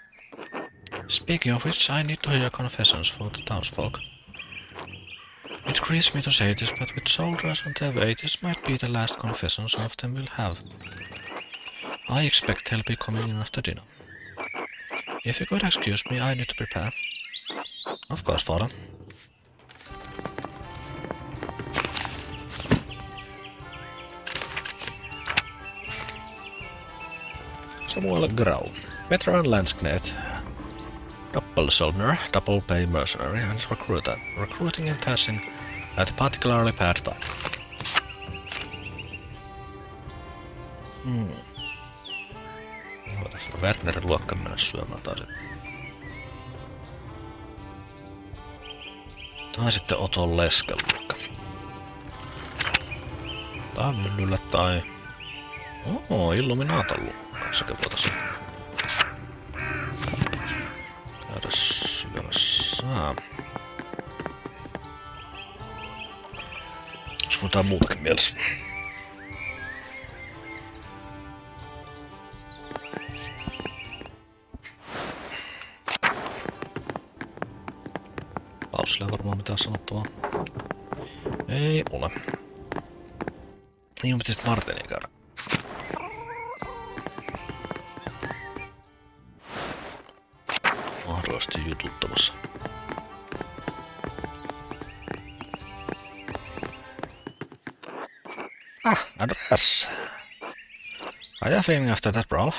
Speaking of which, I need to hear confessions for the townsfolk. It grieves me to say this, but with soldiers on their way, this might be the last confession some of them will have. I expect they'll be coming in after dinner. If you could excuse me, I need to prepare. Of course, Father. Samuel Grau. Veteran Landsknecht. Doppelsöldner, double pay mercenary, and recruiter. Recruiting and testing at a particularly bad time. Voitaisiin Wernerin luokka mennä syömään taas. Tai sitten Oton leskeluokka. Tai myllyllä tai... Illuminaaton luokka. Sekä voitaisiin käydä syömässä. Olisiko mitään muutakin mielessä? Paussilla varmaan mitään sanottavaa. Ei ole. Niin pitäisi Martinia käydä. Mahdollisesti jututtamassa. Address. How are you feeling after that brawl?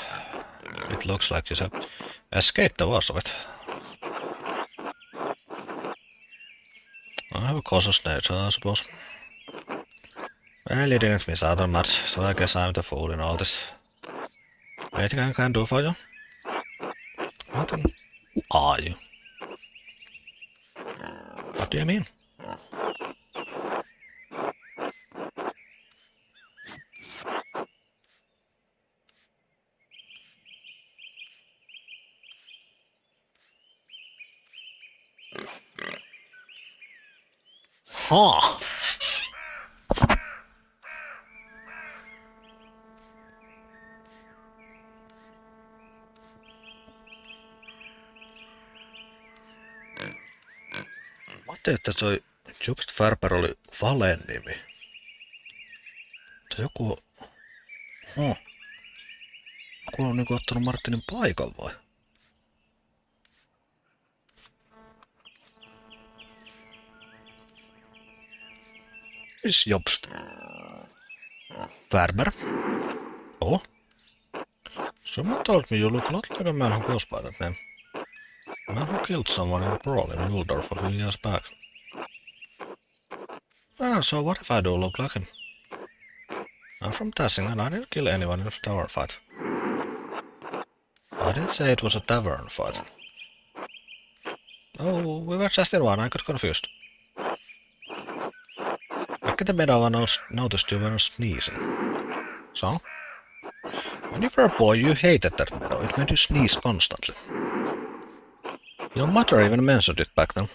It looks like you have escaped the worst of it. I have a cautious nature, I suppose. Well, you didn't miss out on much, so I guess I'm the fool in all this. Anything I can do for you? What in... Who are you? What do you mean? Huh. Mä ajattelin, että toi Jobst Färber oli Valen nimi. Mutta joku... Joku on niinku ottanut Martinin paikan vai? Is Jobst Färber? Oh? Someone told me you look a lot like a man who goes by that name. A man who killed someone in a brawl in Wildorf a few years back. So what if I do look like him? I'm from Tassing and I didn't kill anyone in a tavern fight. I didn't say it was a tavern fight. Oh, we were just in one, I got confused. Back in the meadow I noticed you were sneezing. So? When you were a boy you hated that meadow, it made you sneeze constantly. Your mother even mentioned it back then.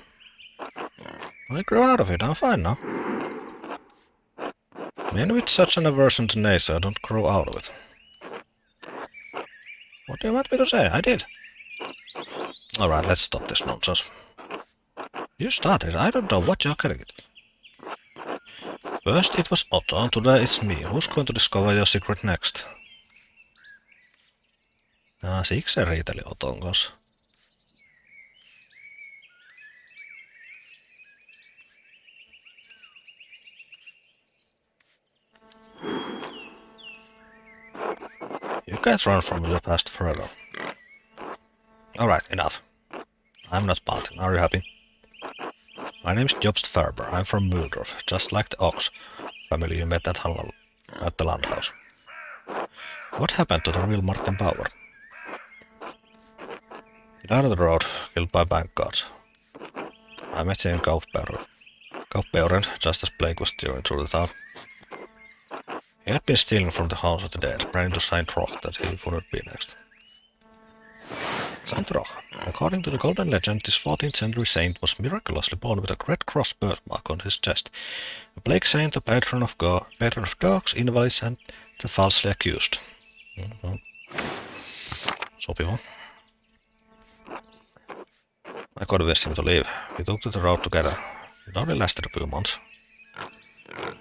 I grew out of it, I'm fine now. Men with such an aversion to nature don't grow out of it. What do you want me to say? I did. Alright, let's stop this nonsense. You started, I don't know what you're getting at. First it was Otto, today it's me. Who's going to discover your secret next? Siksi se riiteli Oton kanssa. You can't run from your past forever. Alright, enough. I'm not Martin, are you happy? My name's Jobst Färber, I'm from Wildorf, just like the Ox family you met at the Landhouse. What happened to the real Martin Bauer? He died on the road, killed by bank guards. I met him in Kaupbeuren, just as Blake was steering through the town. He had been stealing from the House of the Dead, praying to Saint Roch that he wouldn't be next. Saint Roch. According to the Golden Legend, this 14th century saint was miraculously born with a red cross birthmark on his chest. A plague saint, a patron of dogs, invalids and the falsely accused. Sopiva. I convinced him to leave. We took to the road together. It only lasted a few months.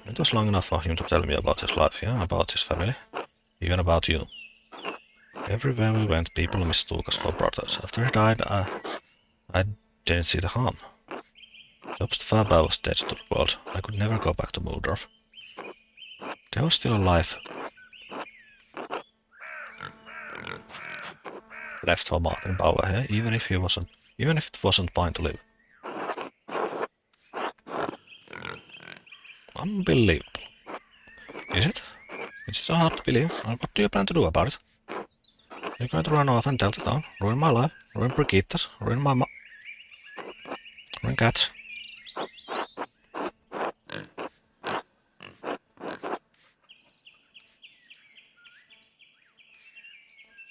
It was long enough for him to tell me about his life, yeah, about his family, even about you. Everywhere we went, people mistook us for brothers. After he died, I didn't see the harm. Jobst Färber was dead to the world. I could never go back to Wildorf. They were still alive. left for Martin Bauer here, even if it wasn't mine to live. Unbelievable. Is it? It's so hard to believe. What do you plan to do about it? You're going to run off and tell the town, ruin my life, ruin Brigitta's, ruin my ruin cats.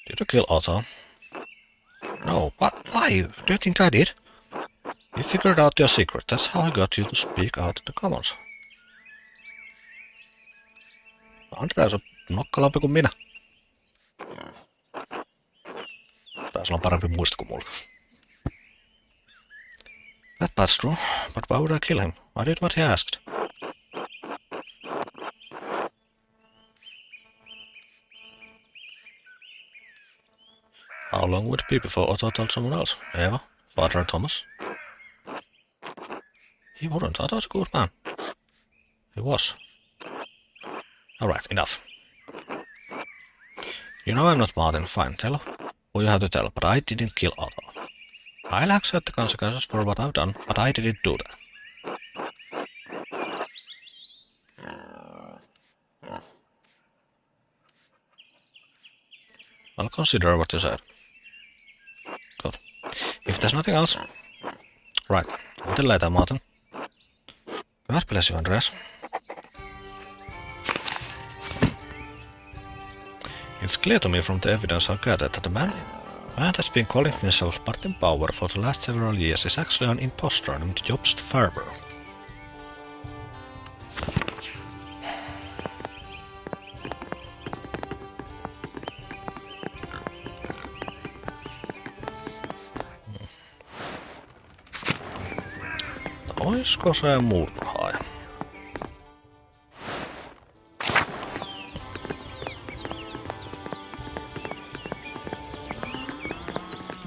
Did you kill Otto? No, what? Why? Do you think I did? You figured out your secret, that's how I got you to speak out in the commons. Andreas on nokkalampi kuin minä. Taisi olla parempi muista kuin mulla. That part's true, but why would I kill him? I did what he asked. How long would it be before Otto told someone else? Eva? Father Thomas? He wouldn't. Otto's a good man. He was. Alright, enough. You know I'm not Martin. Fine, tell who you have to tell, but I didn't kill Otto. I'll accept the consequences for what I've done, but I didn't do that. I'll consider what you said. Good. If there's nothing else... Right. Until later, Martin. God bless you, Andreas. It's clear to me from the evidence I've gathered that the man that's been calling himself Martin Bauer for the last several years is actually an impostor named Jobst Farber. Oisko se murhaaja?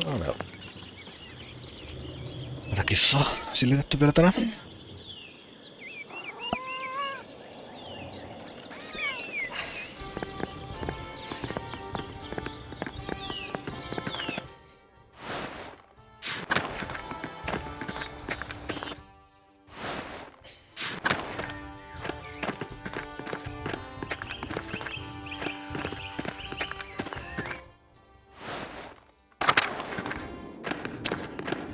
No ne on. Tätä kissaa silitetty vielä tänään.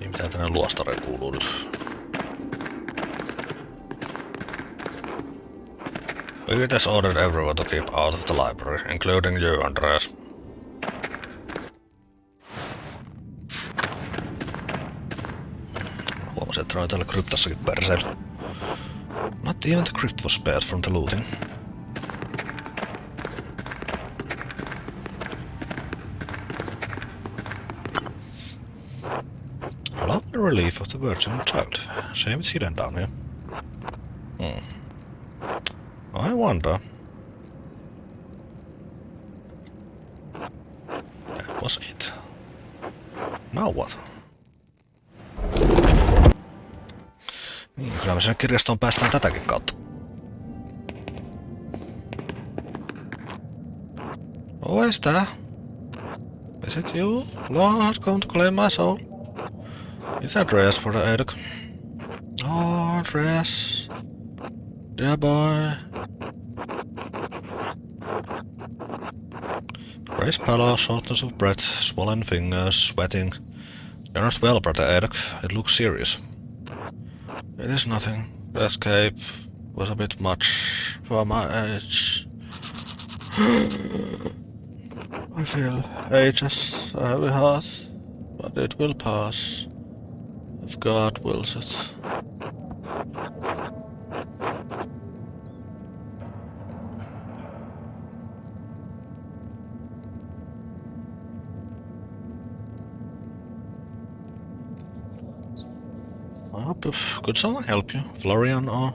Mitä tänne luostareen kuuluu nyt? We just ordered everyone to keep out of the library, including you, Andreas. Huomasin, että ne oli täällä kryptassakin perseillä. Not even the crypt was spared from the looting. The relief of the virgin child. Shame it's hidden down here. I wonder. That was it. Now what? Niin, kyllä me sinne kirjastoon päästään tätäkin kautta. Who is that? Is it you? Lord has come to claim my soul. It's Andreas for the Eduk. Oh, Andreas. Dear boy. Grace pallor, shortness of breath, swollen fingers, sweating. You're not well, brother Eduk. It looks serious. It is nothing. The escape was a bit much for my age. I feel age has a heavy heart, but it will pass. If God wills it. I hope could someone help you, Florian, or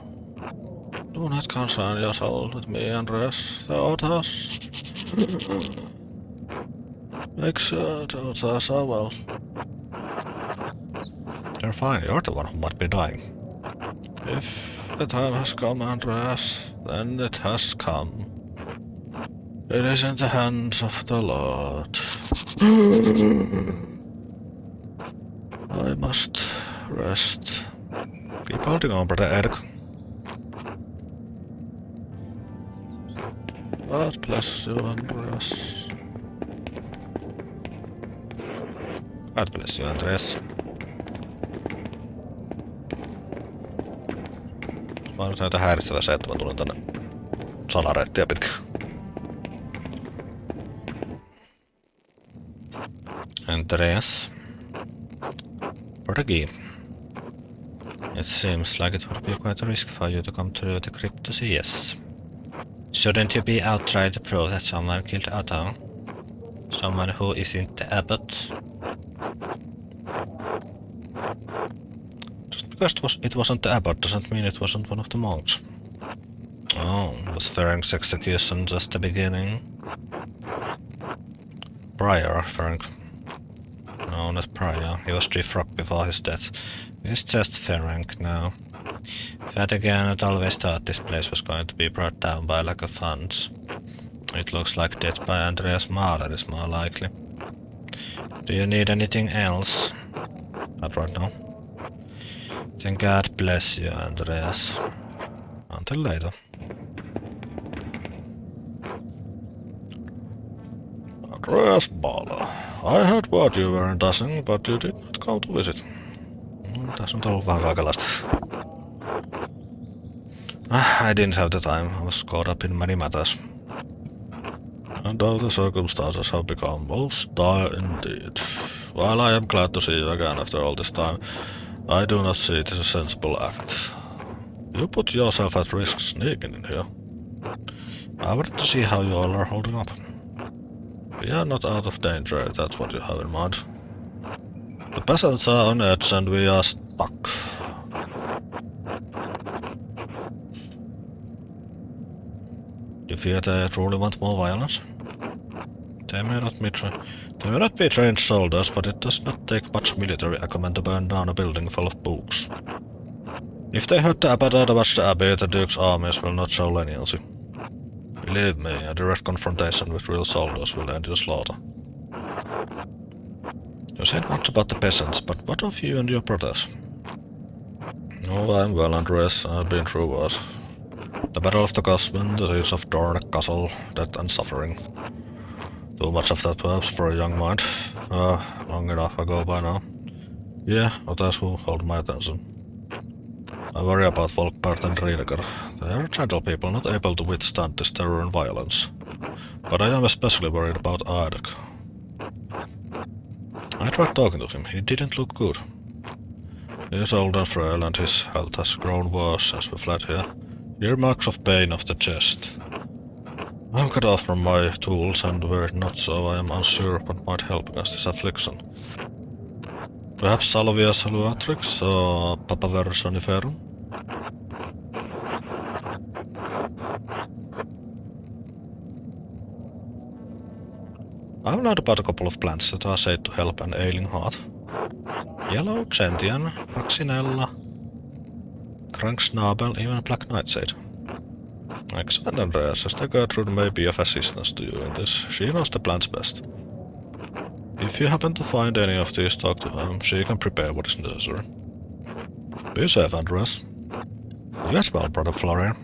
do not concern yourself with me, Andreas. The others. Make sure the others are well. You're fine, you're the one who might be dying. If the time has come, Andreas, then it has come. It is in the hands of the Lord. I must rest. Keep holding on, brother Eric. God bless you, Andreas. God bless you, Andreas. Mä nyt näytä häiritsevää se, että mä tulin tänne salareittiä pitkin. Andreas. Portuguese. It seems like it would be quite a risk for you to come to the crypt to see us. Shouldn't you be out trying to prove that someone killed Otto? Someone who isn't the abbot? Just because it wasn't the abbot doesn't mean it wasn't one of the monks. Oh, was Ferenc's execution just the beginning? Prior Ferenc. No, not Prior. He was Chief Rock before his death. It's just Ferenc now. Vatican had always thought this place was going to be brought down by lack of funds. It looks like death by Andreas Mahler is more likely. Do you need anything else? Not right now. Then God bless you, Andreas. Until later. Andreas Mahler. I heard what you were doing, but you did not come to visit. Tässä on ollut vähän kaikenlaista. I didn't have the time. I was caught up in many matters. And all the circumstances have become most dire indeed. While I am glad to see you again after all this time, I do not see it as a sensible act. You put yourself at risk sneaking in here. I wanted to see how you all are holding up. We are not out of danger if that's what you have in mind. The peasants are on edge and we are stuck. You fear they truly want more violence? They may not be trained soldiers, but it does not take much military acumen to burn down a building full of books. If they hurt the abbot or the abbey, the Duke's armies will not show leniency. Believe me, a direct confrontation with real soldiers will end in slaughter. You said much about the peasants, but what of you and your brothers? Oh, I'm well, Andreas. I've been through worse. The Battle of the Cosman, the siege of Dorne Castle, death and suffering. Too much of that perhaps for a young mind. Long enough ago by now. Yeah, others who hold my attention. I worry about Volkbert and Riedeker. They are gentle people, not able to withstand this terror and violence. But I am especially worried about Aidek. I tried talking to him. He didn't look good. He is old and frail, and his health has grown worse since we fled here. Earmarks of pain of the chest. I'm cut off from my tools, and were it not so, I am unsure what might help against this affliction. Perhaps Salvia Saluatrix or Papaver Soniferum? I've learned about a couple of plants that are said to help an ailing heart. Yellow Gentian, Praxinella, Cranksnabel, even Black Nightshade. Excellent, Andreas. Sister Gertrude may be of assistance to you in this. She knows the plants best. If you happen to find any of these, talk to her. She can prepare what is necessary. Be safe, Andreas. You as well, Brother Florian.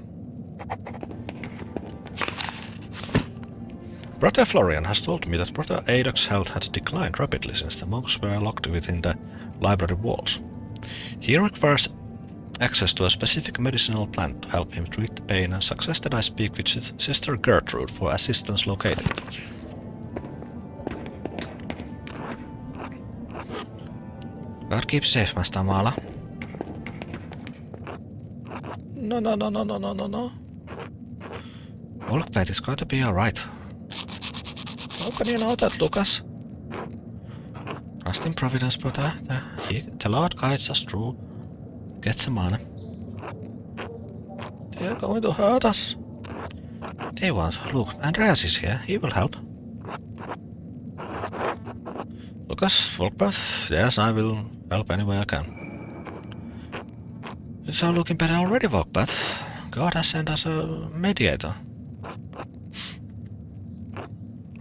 Brother Florian has told me that Brother Aidek's health has declined rapidly since the monks were locked within the library walls. He requires access to a specific medicinal plant to help him treat the pain, and suggests that I speak with Sister Gertrude for assistance locating it. God keep safe, Master Mala. No. Volkbert is going to be alright. How can you know that, Lucas? Trust in Providence, brother. The Lord guides us through Gethsemane. They are going to hurt us. They won't. Look, Andreas is here. He will help. Lucas, Volkbert? Yes, I will help any way I can. It's all looking better already, Volkbert. God has sent us a mediator.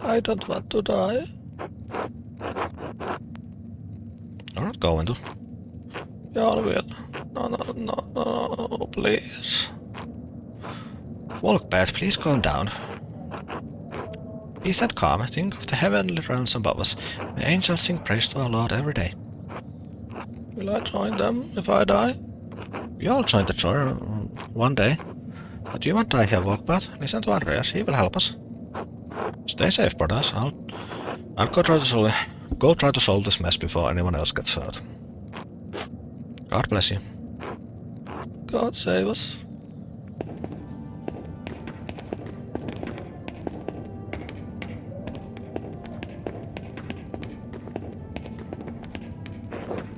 I don't want to die. You're not going to. Jag vill. No, please. Walkbat, please calm down. Peace and calm. Think of the heavenly realms above us. May angels sing praise to our Lord every day. Will I join them if I die? We all join the joy one day. But you won't die here, Walkbat. Listen to Andreas, he will help us. Stay safe, brothers. I'll go try to solve this mess before anyone else gets hurt. God bless you. God save us.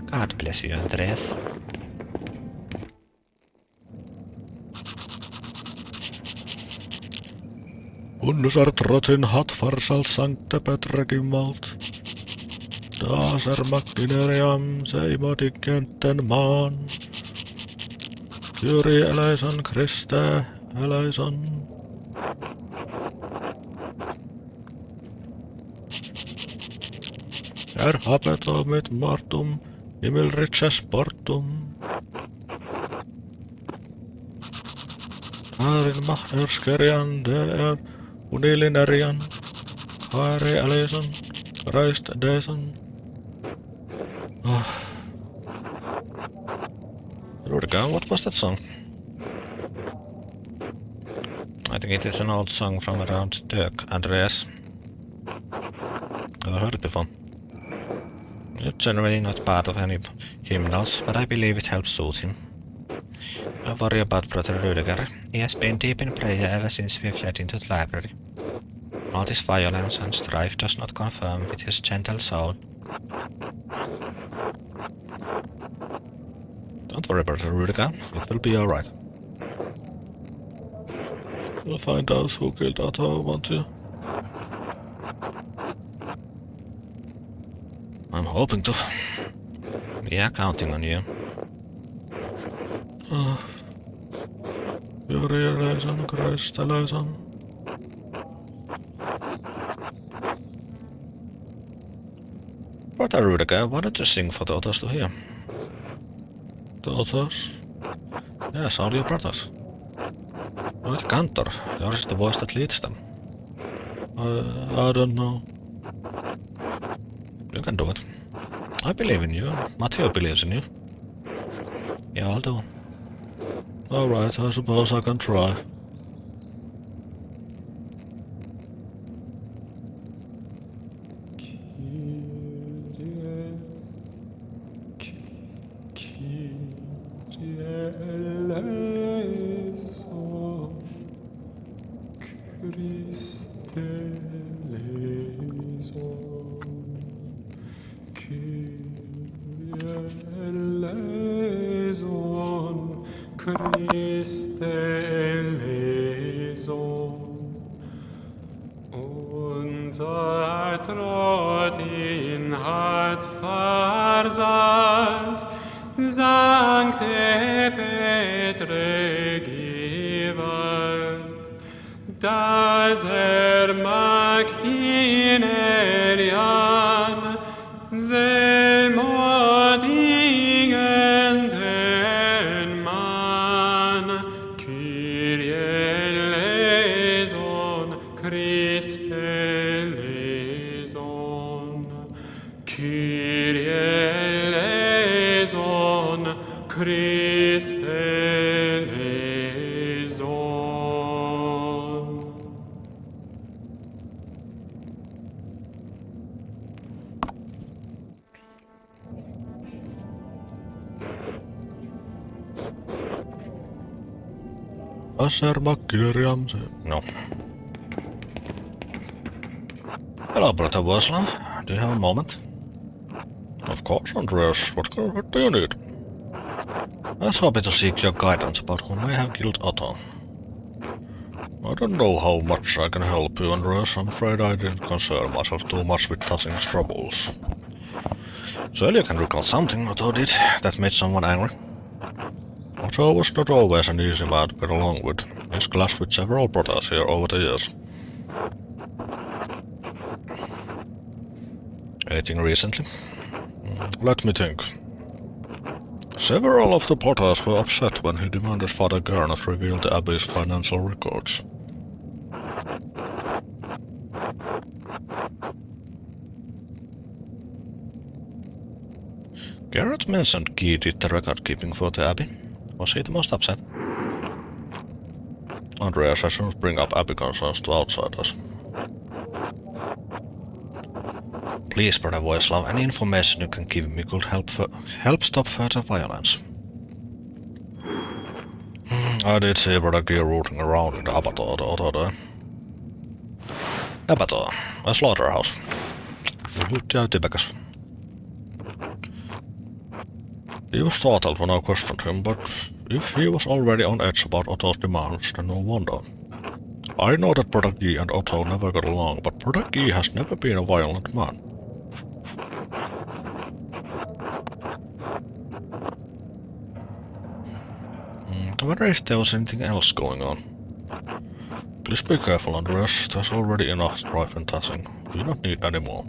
God bless you, Andreas. Unser Trotten hat Farsal Sancte Petre gemalt. Das Maktineriam Seimodigen Maan. Kyrie eleison Christe eleison. Habet mit mortum himmelriches portum. Darin macht der unilinerian. Kyrie eleison Christ deson. Rudiger, what was that song? I think it is an old song from around Dirk, Andreas. I've heard it before. It's generally not part of any hymnals, but I believe it helps soothe him. Don't worry about Brother Rudiger. He has been deep in prayer ever since we fled into the library. All this violence and strife does not confirm with his gentle soul. Don't worry, Brother Rudiger. It will be alright. We'll find out who killed Otto, won't you? I'm hoping to. We are counting on you. Kyrie eleison Christ eleison. Brother Rudiger, why don't you sing for the others to hear? The others? Yes, all your brothers. You're the cantor. Yours is the voice that leads them. I don't know. You can do it. I believe in you. Matteo believes in you. Yeah, I'll do. Alright, I suppose I can try. Christe eleison. Unser Trotin hat versandt, Sancte Petre gewalt, dass mag Inerian Semodingen den Mann, Kyrie eleison, Christe eleison, Kyrie eleison, Christe eleison. No. Hello, Brother Warslav. Do you have a moment? Of course, Andreas. What do you need? I was hoping to seek your guidance about who may have killed Otto. I don't know how much I can help you, Andreas. I'm afraid I didn't concern myself too much with Tassing's troubles. Surely you can recall something Otto did that made someone angry. Otto was not always an easy man to get along with. He's clashed with several brothers here over the years. Anything recently? Let me think. Several of the Potters were upset when he demanded Father Garnet reveal the Abbey's financial records. Garrett mentioned Guy did the record keeping for the Abbey. Was he the most upset? Andreas, I shouldn't bring up Abbey concerns to outsiders. Please, Brother Voislav, any information you can give me could help stop further violence. I did see Brother Guy rooting around in the abattoir the other day. Abattoir, a slaughterhouse. Lyhyt ja ytimekäs. He was startled when I questioned him, but if he was already on edge about Otto's demands, then no wonder. I know that Brother Guy and Otto never got along, but Brother Guy has never been a violent man. I wonder if there was anything else going on. Please be careful, Andreas. There's already enough strife and tossing. We don't need any more.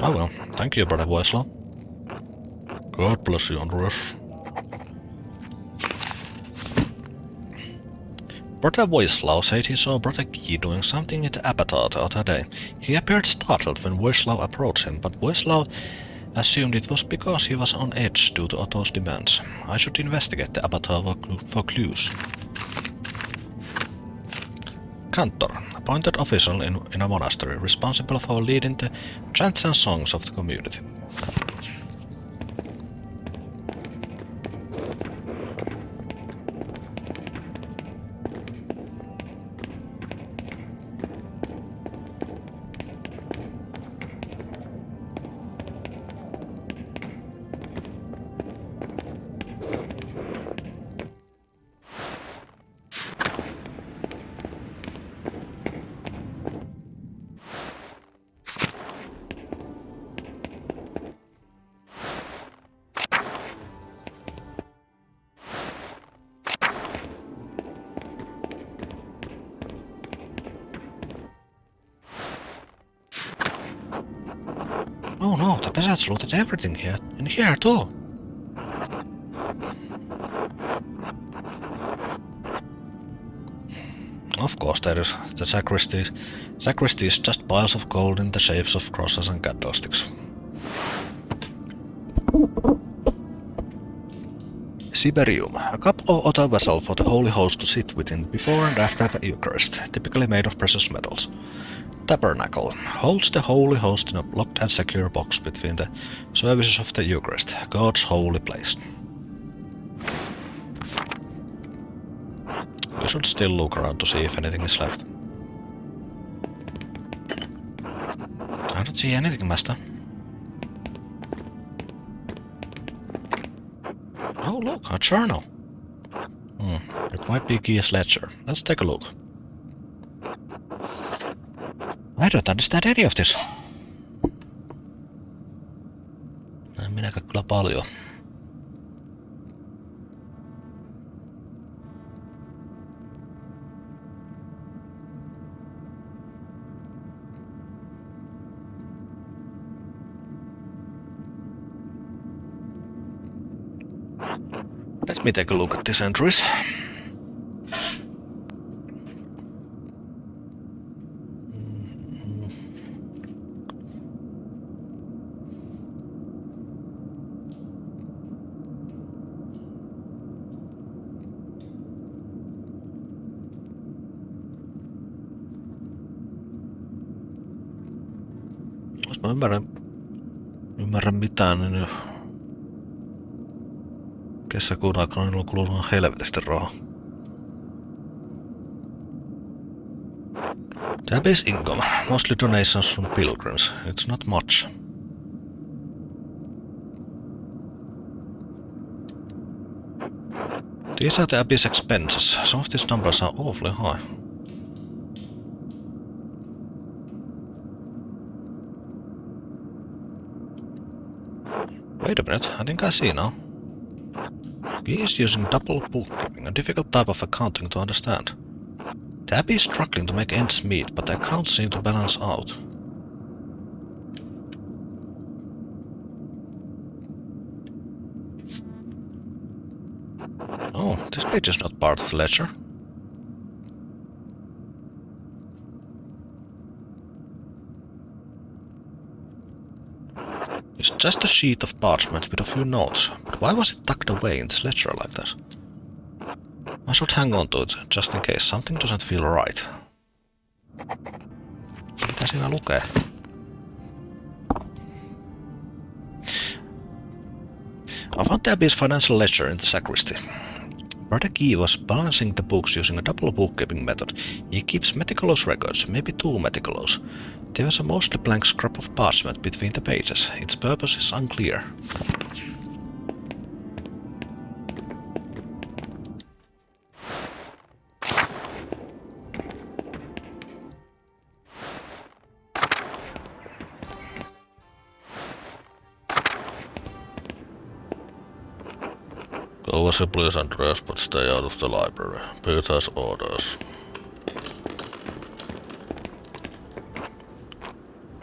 Oh well, thank you, Brother Voislav. God bless you, Andreas. Brother Voislav said he saw Brother Guy doing something in the abattoir the other day. He appeared startled when Voislav approached him, but Voislav assumed it was because he was on edge due to Otto's demands. I should investigate the abattoir for clues. Cantor, appointed official in a monastery, responsible for leading the chants and songs of the community. Oh no, the peasants looted everything here, in here too. Of course there is. The sacristy is just piles of gold in the shapes of crosses and candlesticks. Siberium, a cup or other vessel for the Holy Host to sit within before and after the Eucharist, typically made of precious metals. Tabernacle holds the Holy Host in a locked and secure box between the services of the Eucharist, God's holy place. We should still look around to see if anything is left. I don't see anything, Master. Oh look, a journal. It might be Guy's ledger. Let's take a look. I don't understand any of this. En minäkään kyllä paljon. Let me take a look at these entries. Jos mä ymmärrän mitään, niin kesäkuun aikana niillä on kulunut helvetisti rahaa. The Abbey's income, mostly donations from pilgrims. It's not much. These are the Abbey's expenses. Some of these numbers are awfully high. Wait a minute, I think I see now. He is using double bookkeeping, a difficult type of accounting to understand. The Abbey is struggling to make ends meet, but the accounts seem to balance out. page is not part of the ledger. It's just a sheet of parchment with a few notes, but why was it tucked away in this ledger like this? I should hang on to it, just in case something doesn't feel right. Mitä siinä lukee? I found the Abbey's financial ledger in the sacristy. Brother Guy was balancing the books using a double bookkeeping method. He keeps meticulous records, maybe too meticulous. There was a mostly blank scrap of parchment between the pages. Its purpose is unclear. Go as you please, Andreas, but stay out of the library. Pete has orders.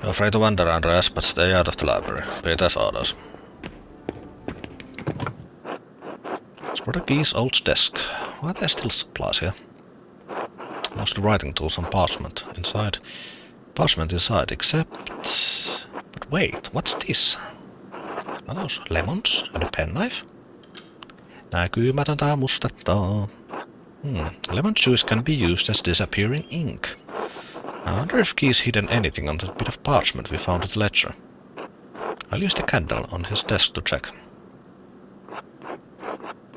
You're free to wander, Andreas, but stay out of the library. Pete has orders. It's Brother Guy's old desk. Why are there still supplies here? Mostly writing tools and parchment inside. Parchment inside, except... But wait, what's this? Are those lemons and a penknife? Näkymätöntä mustetta. Lemon juice can be used as disappearing ink. I wonder if Guy's hidden anything on that bit of parchment we found at the ledger. I'll use the candle on his desk to check.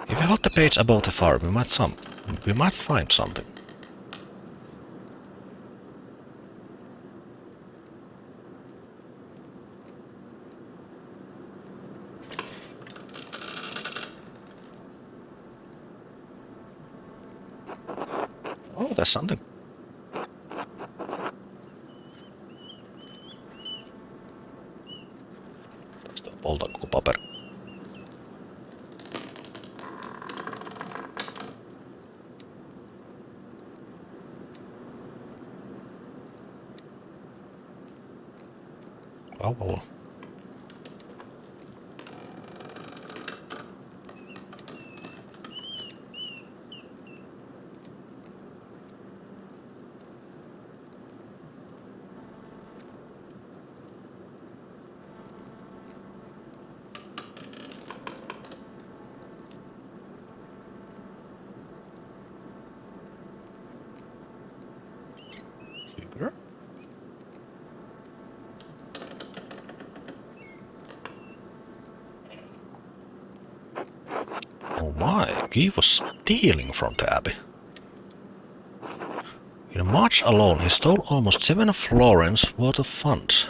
If we hold the page above the fire, we might find something. Oh, there's something. Tästä on polta koko paperi. Wow. Figure. Oh my, Guy was stealing from the Abbey. In March alone, he stole almost 7 florins worth of funds.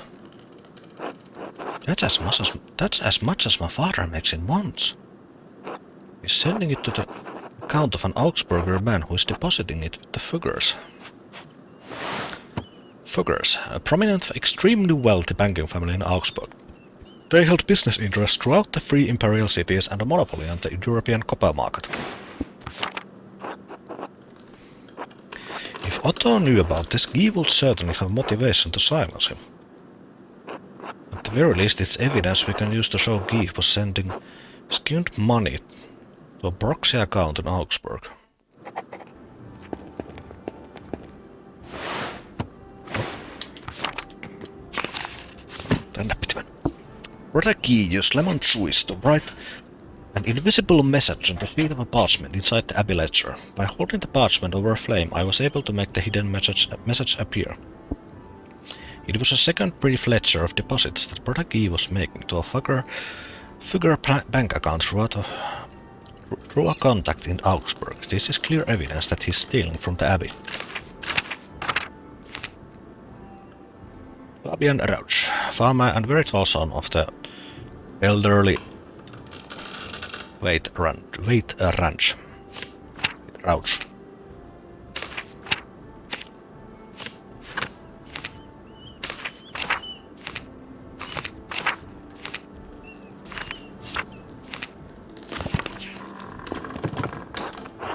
That's as much as my father makes in months. He's sending it to the account of an Augsburger man who is depositing it with the Fuggers. Fuggers, a prominent, extremely wealthy banking family in Augsburg. They held business interests throughout the three imperial cities and a monopoly on the European copper market. If Otto knew about this, Guy would certainly have motivation to silence him. At the very least, it's evidence we can use to show Guy was sending skimmed money to a proxy account in Augsburg. Tänne pitämään. Brother Guy used lemon juice to write an invisible message on the sheet of a parchment inside the Abbey ledger. By holding the parchment over a flame, I was able to make the hidden message appear. It was a second brief ledger of deposits that Brother Guy was making to a Fugger bank account through a contact in Augsburg. This is clear evidence that he's stealing from the Abbey. Fabian Rauch, farmer and very tall son of the elderly Wait Ranch. Rauch.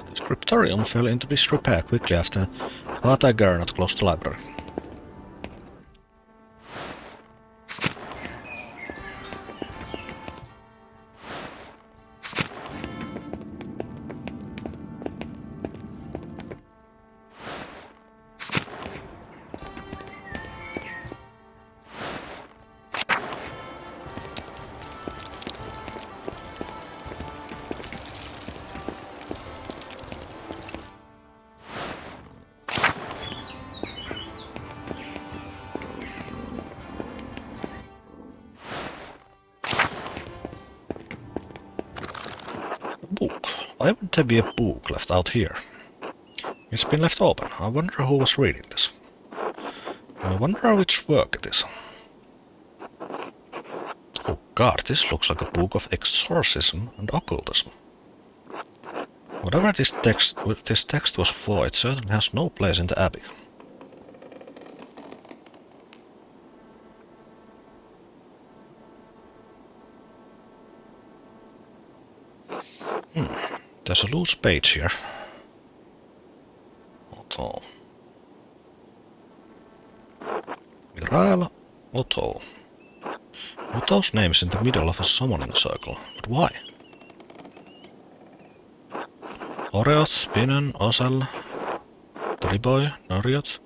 The scriptorium fell into disrepair quickly after Father Gernot closed the library. Why would there be a book left out here? It's been left open. I wonder who was reading this. I wonder which work it is. Oh god, this looks like a book of exorcism and occultism. Whatever this text was for, it certainly has no place in the Abbey. There's a loose page here. Otto. Mirael Otto. Otto's name is in the middle of a summoning circle, but why? Oreoth, Pinon, Osel, Triboi, Norioth,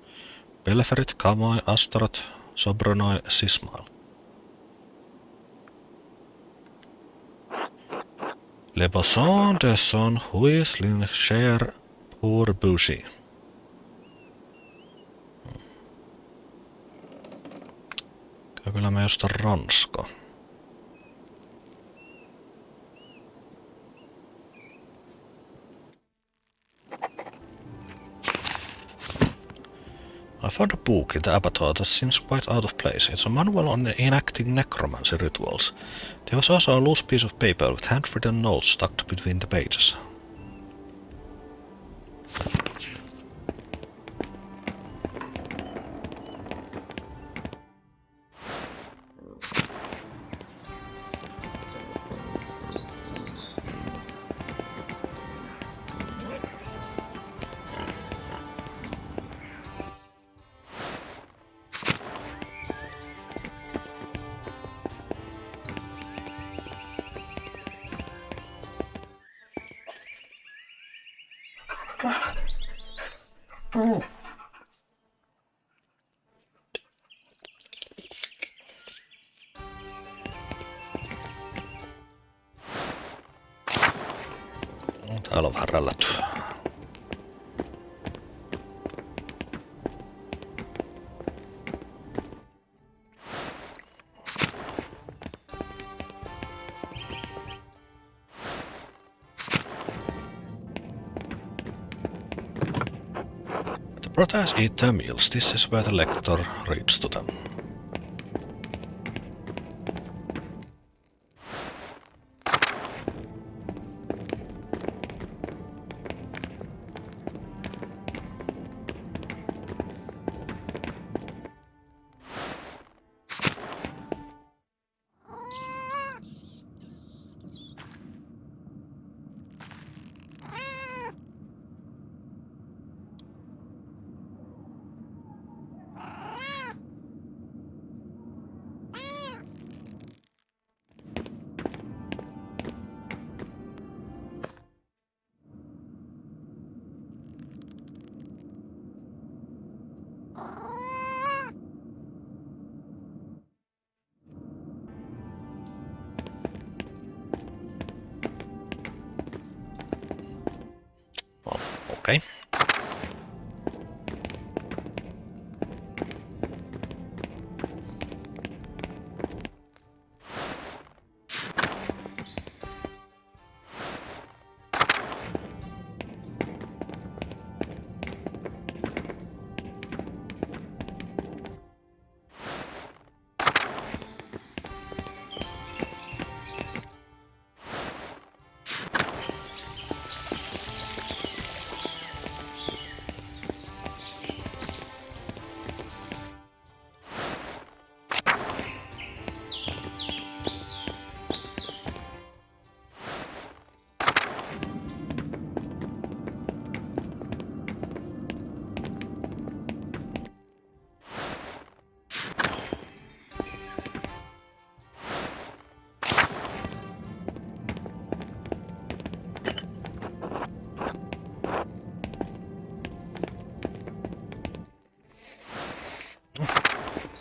Belferit, Kamoi, Astaroth, Sobronoi, Sismail. Le Bosson de son huis lin cher pour bougie. Kyllä me jostain ranskaa. I found a book in the abattoir that seems quite out of place. It's a manual on enacting necromancy rituals. There was also a loose piece of paper with handwritten notes stuck between the pages. Täällä on vähän rällätty. The brothers eat their meals. This is where the lector reads to them. Okei.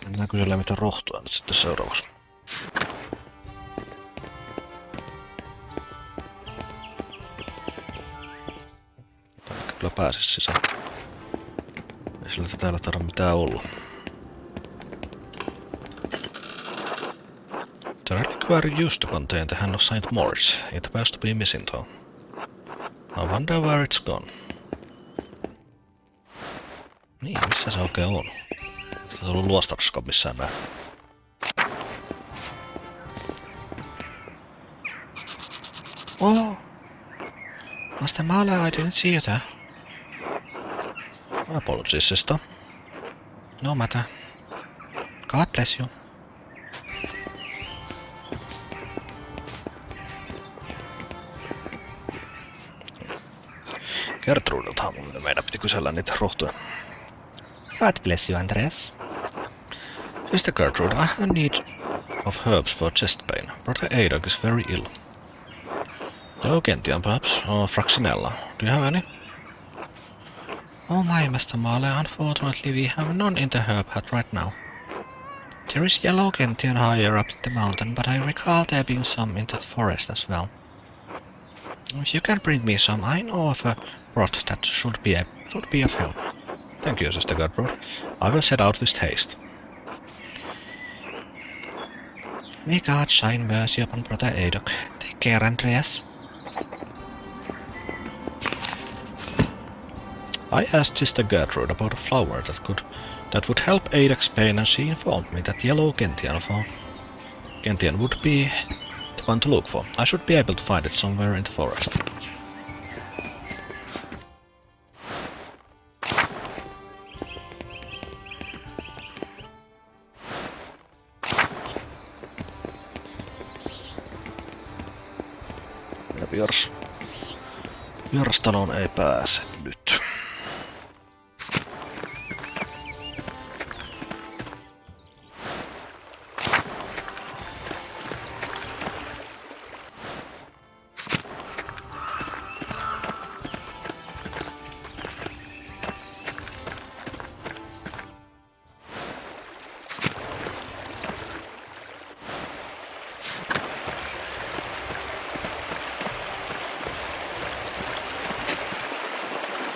Mennään kyselemään mitä rohtoa nyt sitten seuraavaksi. Tänne kyllä pääsis sisään. Ei sillä täällä tarvitse mitään olla. The reliquary used to contain the hand of Saint Moritz. It appears to be missing though. I wonder where it's gone. Niin, missä se oikein on? Se on ollut luostarissa missään näin. Oh! Master Mala, I didn't see you there. Apologies, sister. No matter. God bless you. Gertrudeltahan meidän piti kysellä niitä rohtoja. God bless you, Andreas. Sister Gertrude, I have a need of herbs for chest pain. Brother Adak is very ill. Yellow gentian, perhaps, or Fraxinella. Do you have any? Oh my, Master Male, unfortunately we have none in the herb hut right now. There is yellow gentian higher up in the mountain, but I recall there being some in that forest as well. If you can bring me some, I know of a broth that should be of help. Thank you, Sister Gertrude. I will set out with haste. May God shine mercy upon Brother Adak. Take care, Andreas. I asked Sister Gertrude about a flower that would help Adak's pain, and she informed me that yellow gentian would be the one to look for. I should be able to find it somewhere in the forest. Ja vierastaloon ei pääse nyt.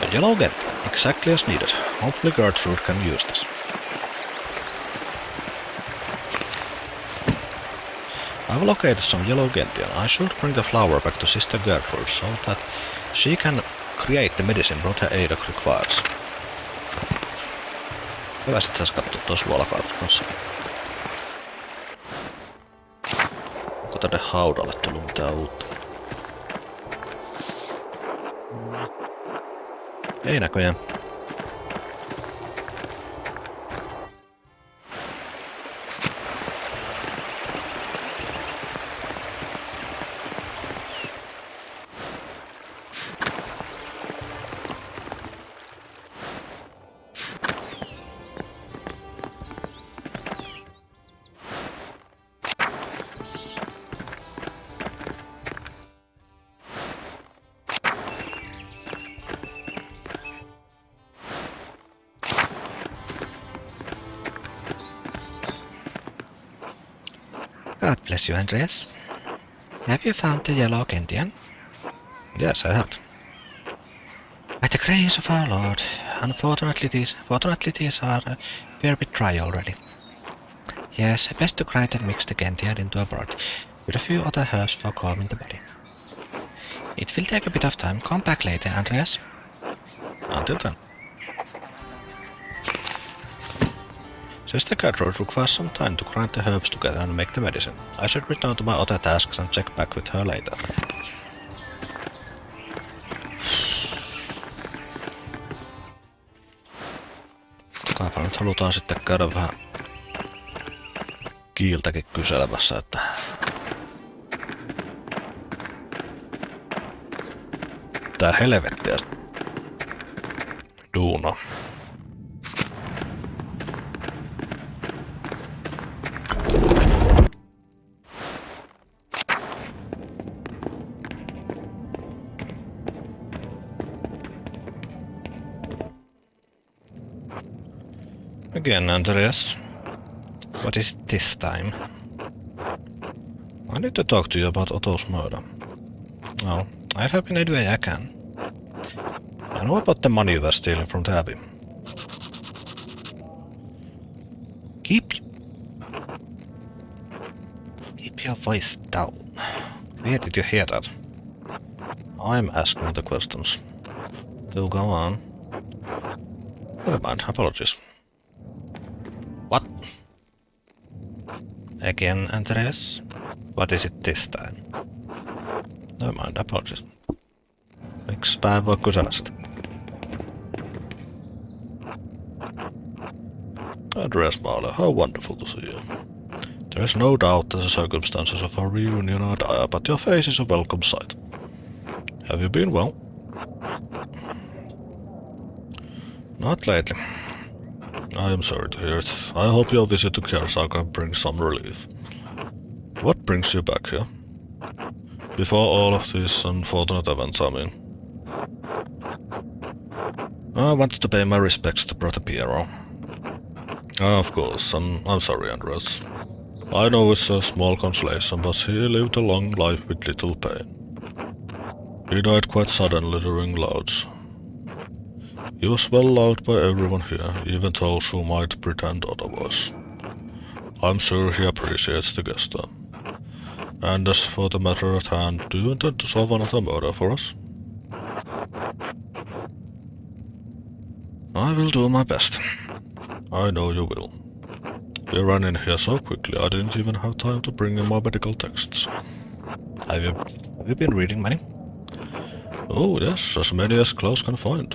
A yellow gentian, exactly as needed. Hopefully Gertrude can use this. I've located some yellow gentian. I should bring the flower back to Sister Gertrude so that she can create the medicine Brother Adak requires. Hyvä sit sais katsoa tuo suolakartus kanssa. Onko tänne haudalle tullut mitään uutta? Ei näköjään. God bless you, Andreas. Have you found the yellow gentian? Yes, I have. By the grace of our Lord, unfortunately these are a fair bit dry already. Yes, best to grind and mix the gentian into a broth, with a few other herbs for calming the body. It will take a bit of time. Come back later, Andreas. Until then. Sister Gertrude requires some time to grind the herbs together and make the medicine. I should return to my other tasks and check back with her later. Kaipa nyt halutaan sitten käydä vähän kiiltäkin kyselemässä, että tää helvettiä duuno. Again, Andreas. What is it this time? I need to talk to you about Otto's murder. Oh, I'll help in any way I can. I know about the money you were stealing from the Abbey. Keep your voice down. Where did you hear that? I'm asking the questions. Do go on. Never mind, apologies. What? Again, Andres? What is it this time? Never mind, apologies. Miksipä en voi kysellä sitä? Andreas Mahler, how wonderful to see you. There is no doubt that the circumstances of our reunion are dire, but your face is a welcome sight. Have you been well? Not lately. I am sorry to hear it. I hope your visit to Kearsarka brings some relief. What brings you back here? Before all of these unfortunate events, I mean. I wanted to pay my respects to Brother Piero. Of course, I'm sorry, Andres. I know it's a small consolation, but he lived a long life with little pain. He died quite suddenly during Lodge. He was well loved by everyone here, even those who might pretend otherwise. I'm sure he appreciates the gesture. And as for the matter at hand, do you intend to solve another murder for us? I will do my best. I know you will. We ran in here so quickly I didn't even have time to bring in my medical texts. Have you been reading many? Oh yes, as many as Klaus can find.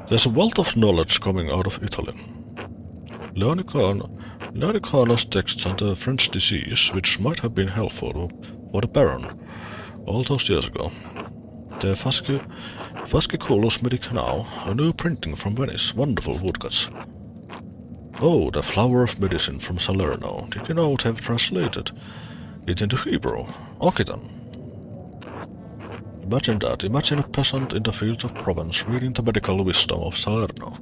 There's a wealth of knowledge coming out of Italy. Leonicano's texts on the French disease, which might have been helpful for the Baron all those years ago. The Fasciculus Medicinal, a new printing from Venice, wonderful woodcuts. Oh, the Flower of Medicine from Salerno. Did you know they've translated it into Hebrew? Occitan. Imagine that. Imagine a peasant in the fields of Provence reading the medical wisdom of Salerno.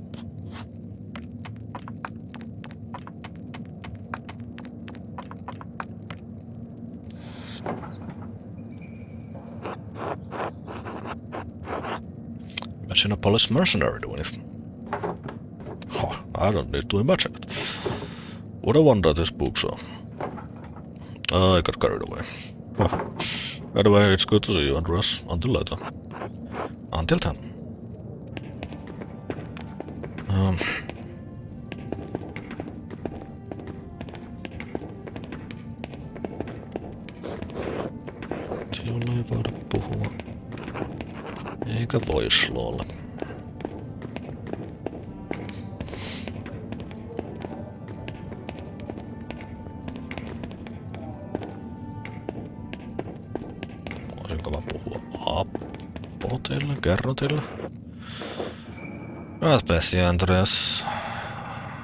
Imagine a Polish mercenary doing it. Oh, I don't need to imagine it. What a wonder this book saw. I got carried away. Oh. Anyway, it's good to see you, Andreas. Until later. Until then. Jolla ei voida puhua. Eikä vois luolla. Voisinko mä puhua apotille, kerrotille? God bless you, Andreas.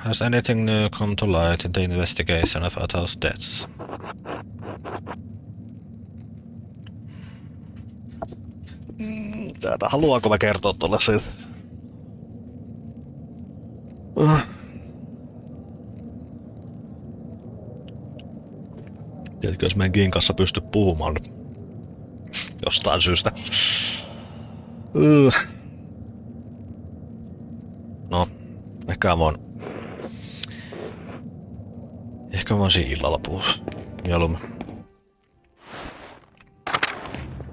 Has anything new come to light in the investigation of Athal's deaths? Täältä haluanko mä kertoa tuolle siitä? Tiedätkö, jos meidän Gin kanssa pysty puhumaan jostain syystä. No, ehkä mä voin siinä illalla puhua mieluummin.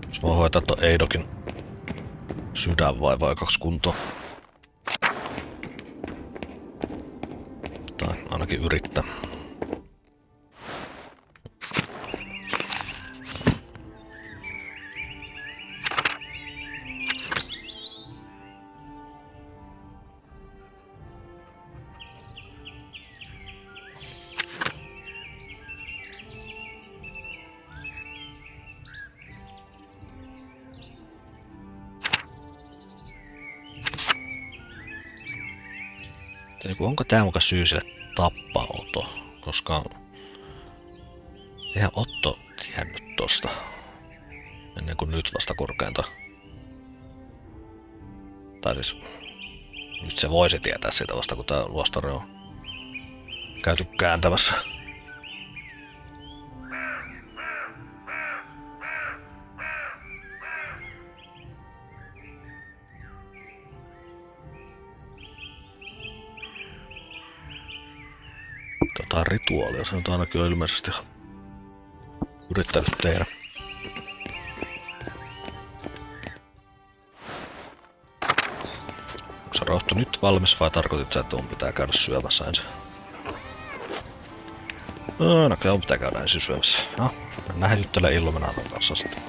Jos mä hoitaa ton Eidokin sydänvaivaa 2 kuntoon. Tai ainakin yrittää. Onko tää muka syy sille tappaa Otto? Koska eihän Otto tiennyt tosta ennen kuin nyt vasta korkeinta. Tai siis nyt se voisi tietää sitä vasta kun tää luostari on käyty kääntämässä. Jotain rituaalia se nyt ainakin on ilmeisesti yrittänyt tehdä. Ootko nyt valmis vai tarkoitit sä, että mun pitää käydä syömässä ensin? No kyllä pitää käydä ensin syömässä. No, mennään juttelemaan Illuminaton kanssa sitten.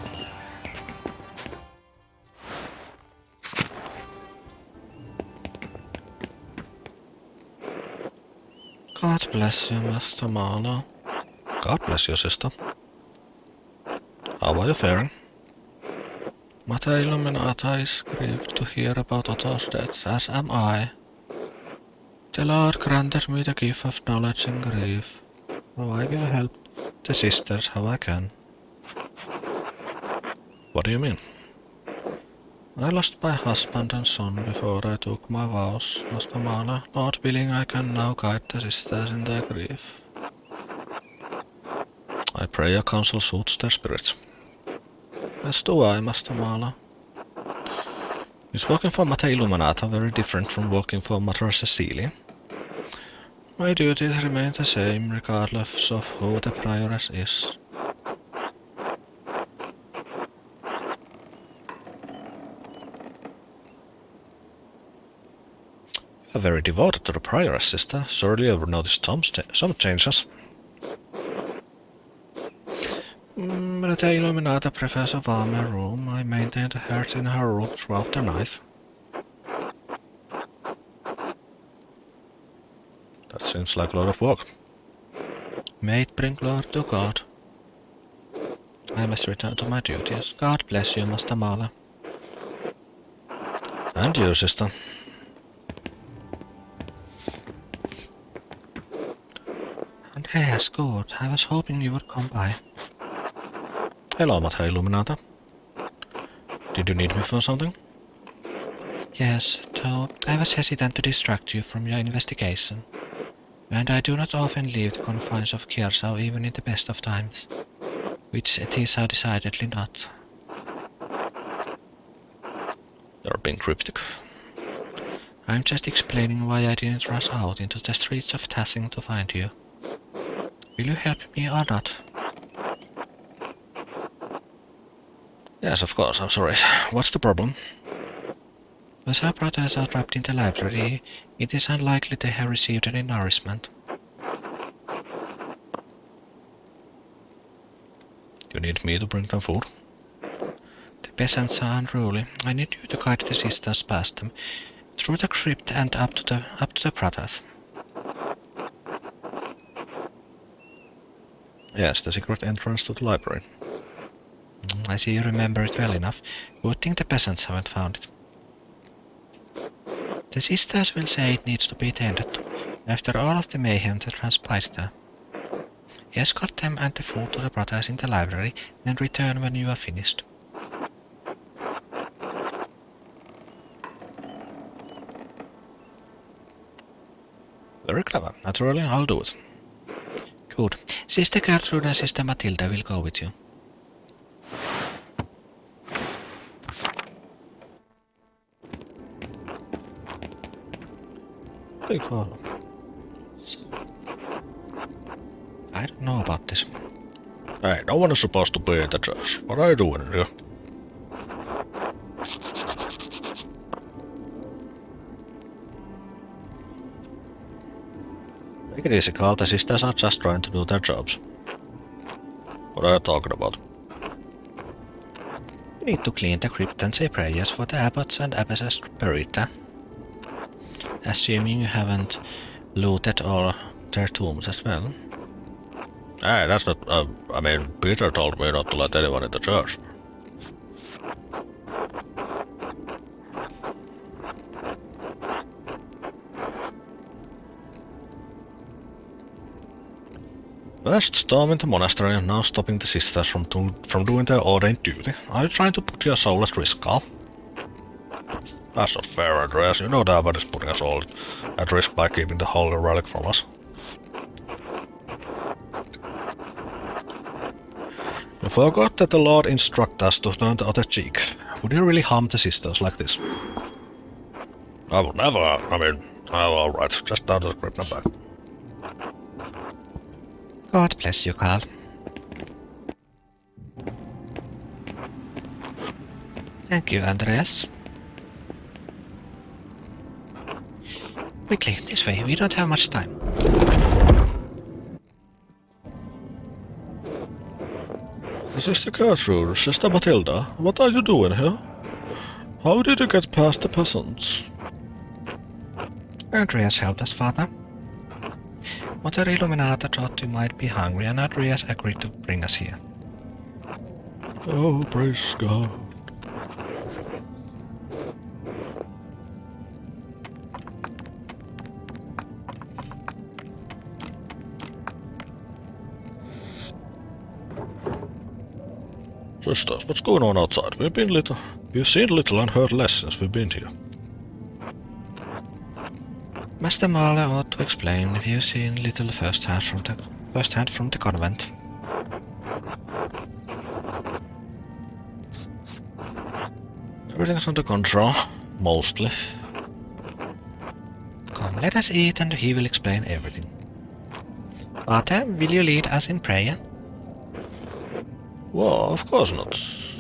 God bless you, Master Marlowe. God bless you, sister. How are you faring? Mata Illuminata is grieved to hear about Otto's death, as am I. The Lord granted me the gift of knowledge in grief, so I will help the sisters how I can. What do you mean? I lost my husband and son before I took my vows, Master Marlowe. Lord willing, I can now guide the sisters in their grief. I pray your counsel suits their spirits. As do I, Master Marlowe. Is working for Mata Illuminata very different from working for Mother Cecilia? My duties remain the same regardless of who the prioress is. You are very devoted to the prioress, sister. Surely you have noticed some changes. But the Illuminata prefers a warmer room. I maintained a hearth in her room throughout the night. That seems like a lot of work. May it bring glory to God. I must return to my duties. God bless you, Master Marlowe. And you, sister. Andreas, good. I was hoping you would come by. Hello, Mata Illuminata. Did you need me for something? Yes, though I was hesitant to distract you from your investigation. And I do not often leave the confines of Kiersau even in the best of times. Which these are decidedly not. You're being cryptic. I'm just explaining why I didn't rush out into the streets of Tassing to find you. Will you help me or not? Yes, of course, I'm sorry. What's the problem? As our brothers are trapped in the library, it is unlikely they have received any nourishment. You need me to bring them food? The peasants are unruly. I need you to guide the sisters past them, through the crypt and up to the brothers. Yes, the secret entrance to the library. I see you remember it well enough. Good thing the peasants haven't found it. The sisters will say it needs to be tended to, after all of the mayhem that transpired there. Escort them and the food to the brothers in the library, and return when you are finished. Very clever. Naturally, I'll do it. Good. Sister Gertrude and Sister Matilda will go with you. Big hole. I don't know about this. Hey, no one is supposed to be in the church. What are you doing here? Take it easy, Carl. The sisters are just trying to do their jobs. What are you talking about? You need to clean the crypt and say prayers for the abbots and abbesses buried there. Assuming you haven't looted all their tombs as well. Hey, that's not... I mean, Peter told me not to let anyone in the church. First storming the monastery and now stopping the sisters from doing their ordained duty. Are you trying to put your soul at risk, Carl? That's not fair, Andreas. You know the abbot is putting us all at risk by keeping the holy relic from us. You forgot that the Lord instructed us to turn the other cheek. Would you really harm the sisters like this? I would never. I mean, alright. Just down to the crypt and back. God bless you, Carl. Thank you, Andreas. Quickly, this way, we don't have much time. Sister Gertrude, Sister Matilda, what are you doing here? How did you get past the peasants? Andreas helped us, Father. Mother Illuminata thought you might be hungry, and Andreas agreed to bring us here. Oh, praise God. Sisters, what's going on outside? We've seen little and heard less since we've been here. Master Mahler ought to explain if you've seen little firsthand from the convent. Everything's under control, mostly. Come, let us eat and he will explain everything. Father, will you lead us in prayer? Well, of course not.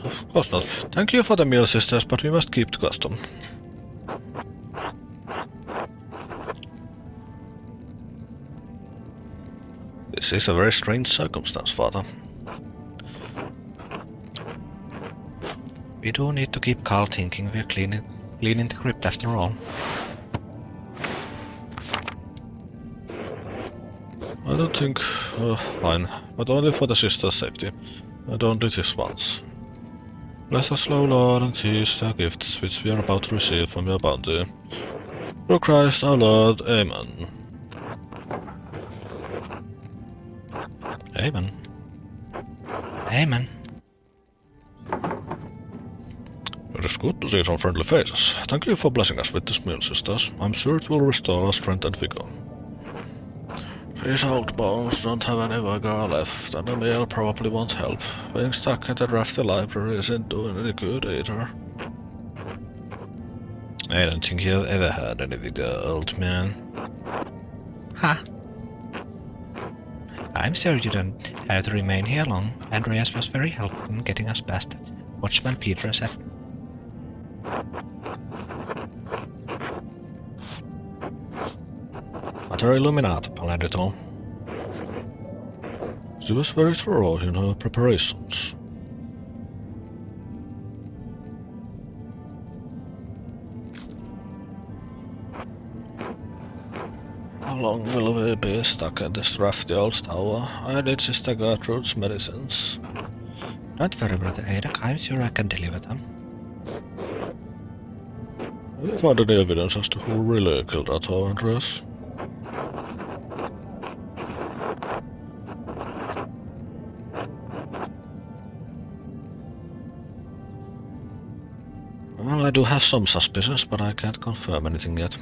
Of course not. Thank you for the meal, sisters, but we must keep the custom. This is a very strange circumstance, Father. We do need to keep Carl thinking we're cleaning the crypt after all. I don't think... fine. But only for the sisters' safety. And only this once. Bless us, O Lord, and seize the gifts which we are about to receive from your bounty. Through Christ our Lord. Amen. Amen. Amen. It is good to see some friendly faces. Thank you for blessing us with this meal, sisters. I'm sure it will restore our strength and vigor. These old bones don't have any vigor left, and the meal probably won't help. Being stuck in the drafty library isn't doing any good either. I don't think you've ever had any vigor, old man. Huh? I'm sure you don't have to remain here long. Andreas was very helpful in getting us past Watchman Peter said. Mother Illuminata planned it all. She was very thorough in her preparations. How long will we be stuck in this drafty old tower? I need Sister Gertrude's medicines. Don't worry, Brother Adak, I'm sure I can deliver them. Have you found any evidence as to who really killed Otto, Andreas? Well, I do have some suspicions, but I can't confirm anything yet.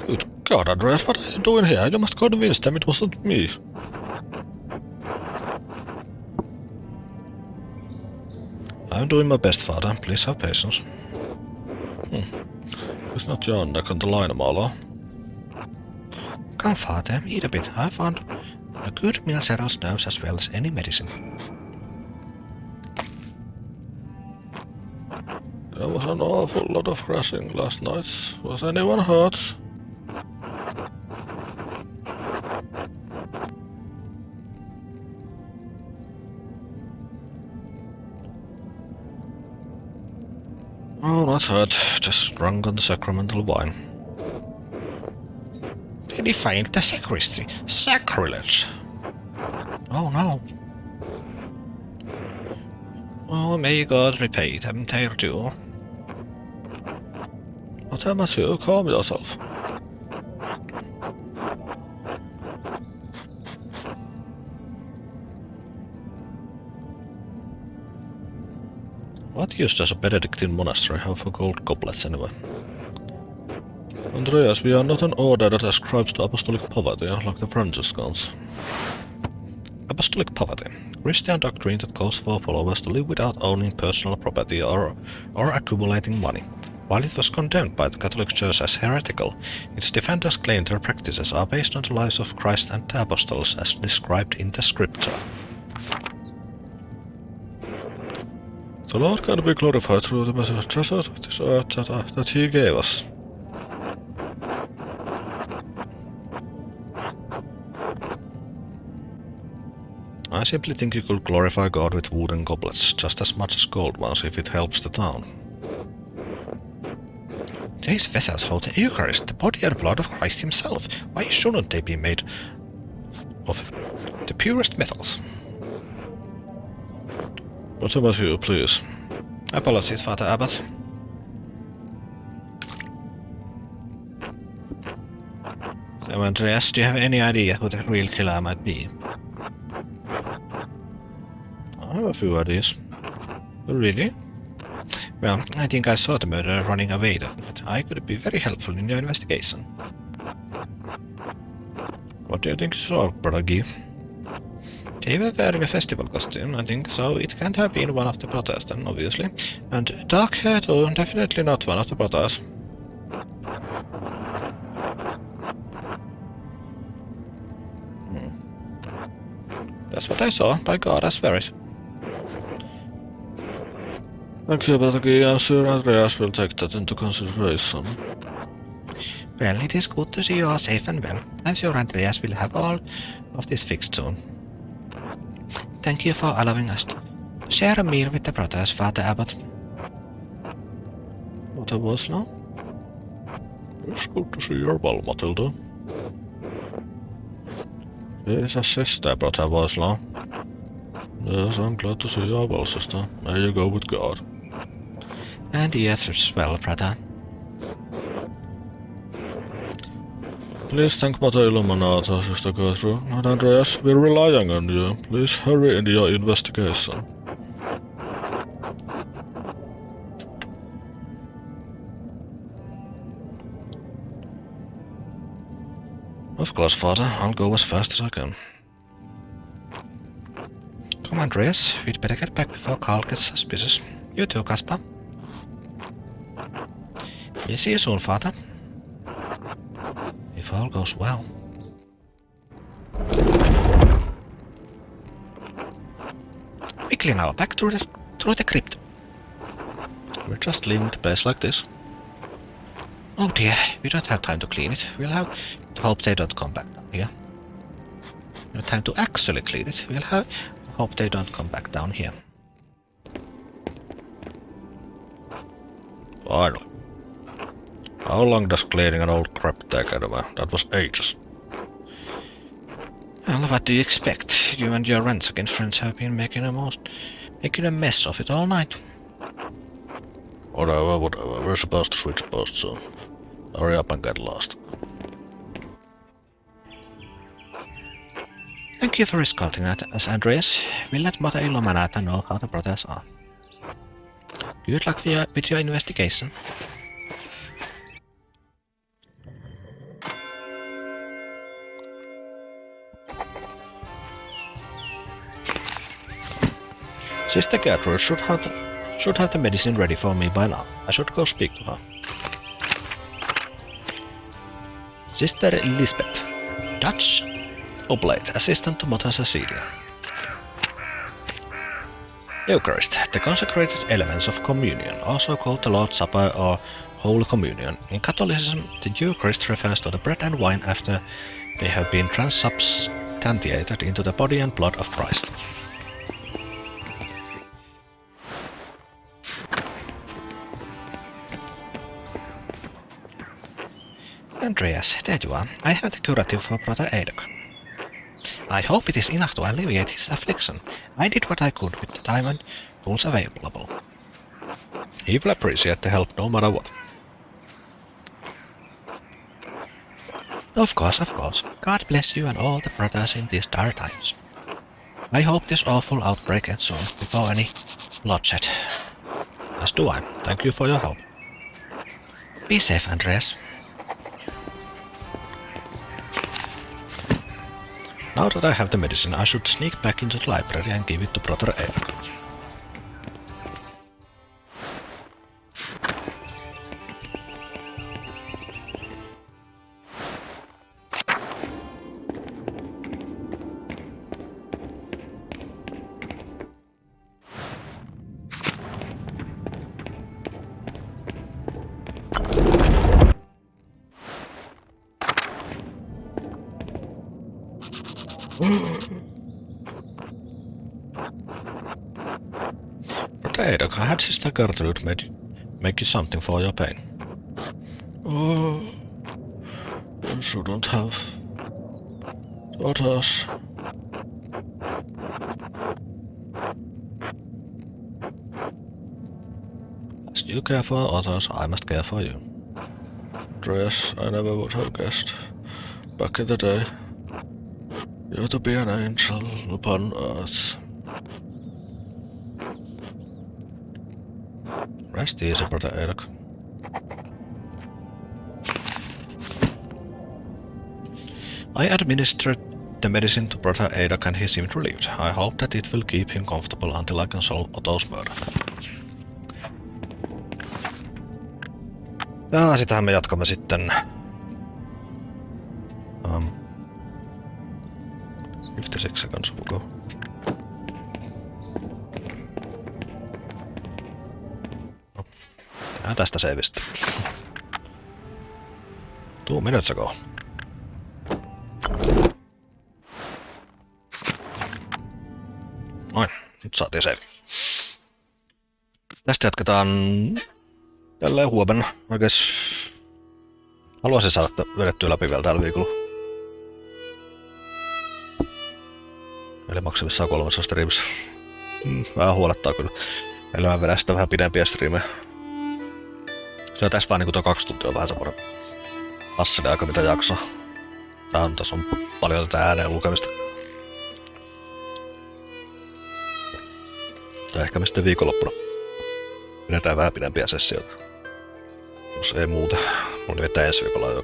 Good God, Andreas, what are you doing here? You must convince them it wasn't me. I'm doing my best, Father. Please have patience. It's not your neck on the line, Marlow. Come, Father, eat a bit. I found a good meal settles nerves as well as any medicine. There was an awful lot of crashing last night. Was anyone hurt? Oh, not hurt. Just drunk on the sacramental wine. They defiled the sacristy. Sacrilege! Oh no. Oh, may God repay them their due. What Matthew, calm yourself. What use does a Benedictine monastery have for gold goblets anyway? Andreas, we are not an order that ascribes to apostolic poverty, like the Franciscans. Apostolic poverty. Christian doctrine that calls for followers to live without owning personal property or accumulating money. While it was condemned by the Catholic Church as heretical, its defenders claim their practices are based on the lives of Christ and the apostles as described in the scripture. The Lord can be glorified through the treasures of this earth that he gave us. I simply think you could glorify God with wooden goblets just as much as gold ones if it helps the town. These vessels hold the Eucharist, the body and blood of Christ himself. Why shouldn't they be made of the purest metals? What about you, please? Apologies, Father Abbot. So, Andreas, do you have any idea who the real killer might be? I have a few ideas. Really? Well, I think I saw the murderer running away that night. I could be very helpful in your investigation. What do you think you saw, Brother Guy? They were wearing a festival costume, I think, so it can't have been one of the brothers then, obviously. And dark hair too, definitely not one of the brothers. That's what I saw, by God, I swear it. Thank you, Brother Guy. I'm sure Andreas will take that into consideration. Well, it is good to see you all safe and well. I'm sure Andreas will have all of this fixed soon. Thank you for allowing us to share a meal with the brothers, Father Abbot. Mother Waslow? It's good to see you well, Matilda. Jesus sister, Brother Waslow. Yes, I'm glad to see you well, sister. May you go with God. And you as well, brother. Please thank Mother Illuminata, Sister Gertrude, and Andreas. We're relying on you. Please hurry in your investigation. Of course, Father. I'll go as fast as I can. Come, Andreas. We'd better get back before Carl gets suspicious. You too, Caspar. We'll see you soon, Father. If all goes well. Quickly now, back through the crypt. We're just leaving the place like this. Oh dear, we don't have time to clean it. We'll have to hope they don't come back down here. No time to actually clean it. We'll have to hope they don't come back down here. Finally. How long does cleaning an old crypt take anyway? That was ages. Well, what do you expect? You and your Ransakin friends have been making a mess of it all night. Whatever. We're supposed to switch posts soon. Hurry up and get lost. Thank you for escorting us, Andreas. We'll let Mother Illuminata know how the brothers are. Good luck with your investigation. Sister Gertrude should have the medicine ready for me by now. I should go speak to her. Sister Lisbeth, Dutch Oblate, assistant to Mother Cecilia. Eucharist, the consecrated elements of communion, also called the Lord's Supper or Holy Communion. In Catholicism, the Eucharist refers to the bread and wine after they have been transubstantiated into the body and blood of Christ. Andreas, there you are. I have the curative for Brother Edok. I hope it is enough to alleviate his affliction. I did what I could with the time and tools available. He will appreciate the help no matter what. Of course. God bless you and all the brothers in these dire times. I hope this awful outbreak ends soon, before any bloodshed. As do I. Thank you for your help. Be safe, Andreas. Now that I have the medicine, I should sneak back into the library and give it to Brother Eric. Brother Ada, had Sister Gertrude make you something for your pain? Oh, you shouldn't have taught us. As you care for others, I must care for you. Andreas, I never would have guessed. Back in the day, you're to be an angel upon earth. Rest easy, Brother Ada. I administered the medicine to Brother Ada and he seemed relieved. I hope that it will keep him comfortable until I can solve Otto's murder. Ja sitähän me jatkamme sitten. 56 seconds ago. No, tehdään tästä seivistä. 2 minutes ago. Noin, nyt saatiin save. Tästä jatketaan jälleen huomenna. Oikees haluaisin saada vedettyä läpi vielä tällä viikolla. Eli maksimissaan 3 streamissa. Vähän huolettaa kyllä. Eli mä vedän sitä vähän pidempiä striimejä. Se on tässä vaan niinku tuo 2 tuntia on vähän semmonen passeli aika mitä jaksaa. Tässä on paljon tätä ääneen lukemista. Tai ehkä me sitten viikonloppuna pidetään vähän pidempiä sessioita. Jos ei muuta. Mun nimittäin ensi viikolla ei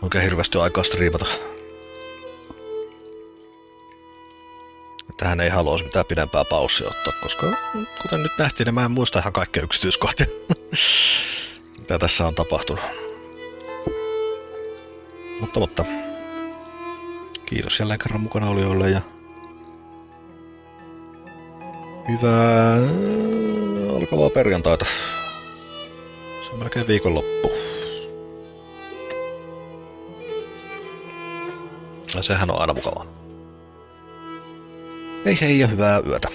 oikein hirveästi aikaa striimata. Tähän ei haluaisi mitään pidempää paussia ottaa, koska kuten nyt nähtiin, niin mä en muista ihan kaikkia yksityiskohtia, mitä tässä on tapahtunut. Mutta kiitos jälleen kerran mukana olijoille ja hyvää alkavaa perjantaita. Se on melkein viikonloppu. Ja sehän on aina mukavaa. Hei hei ja hyvää yötä.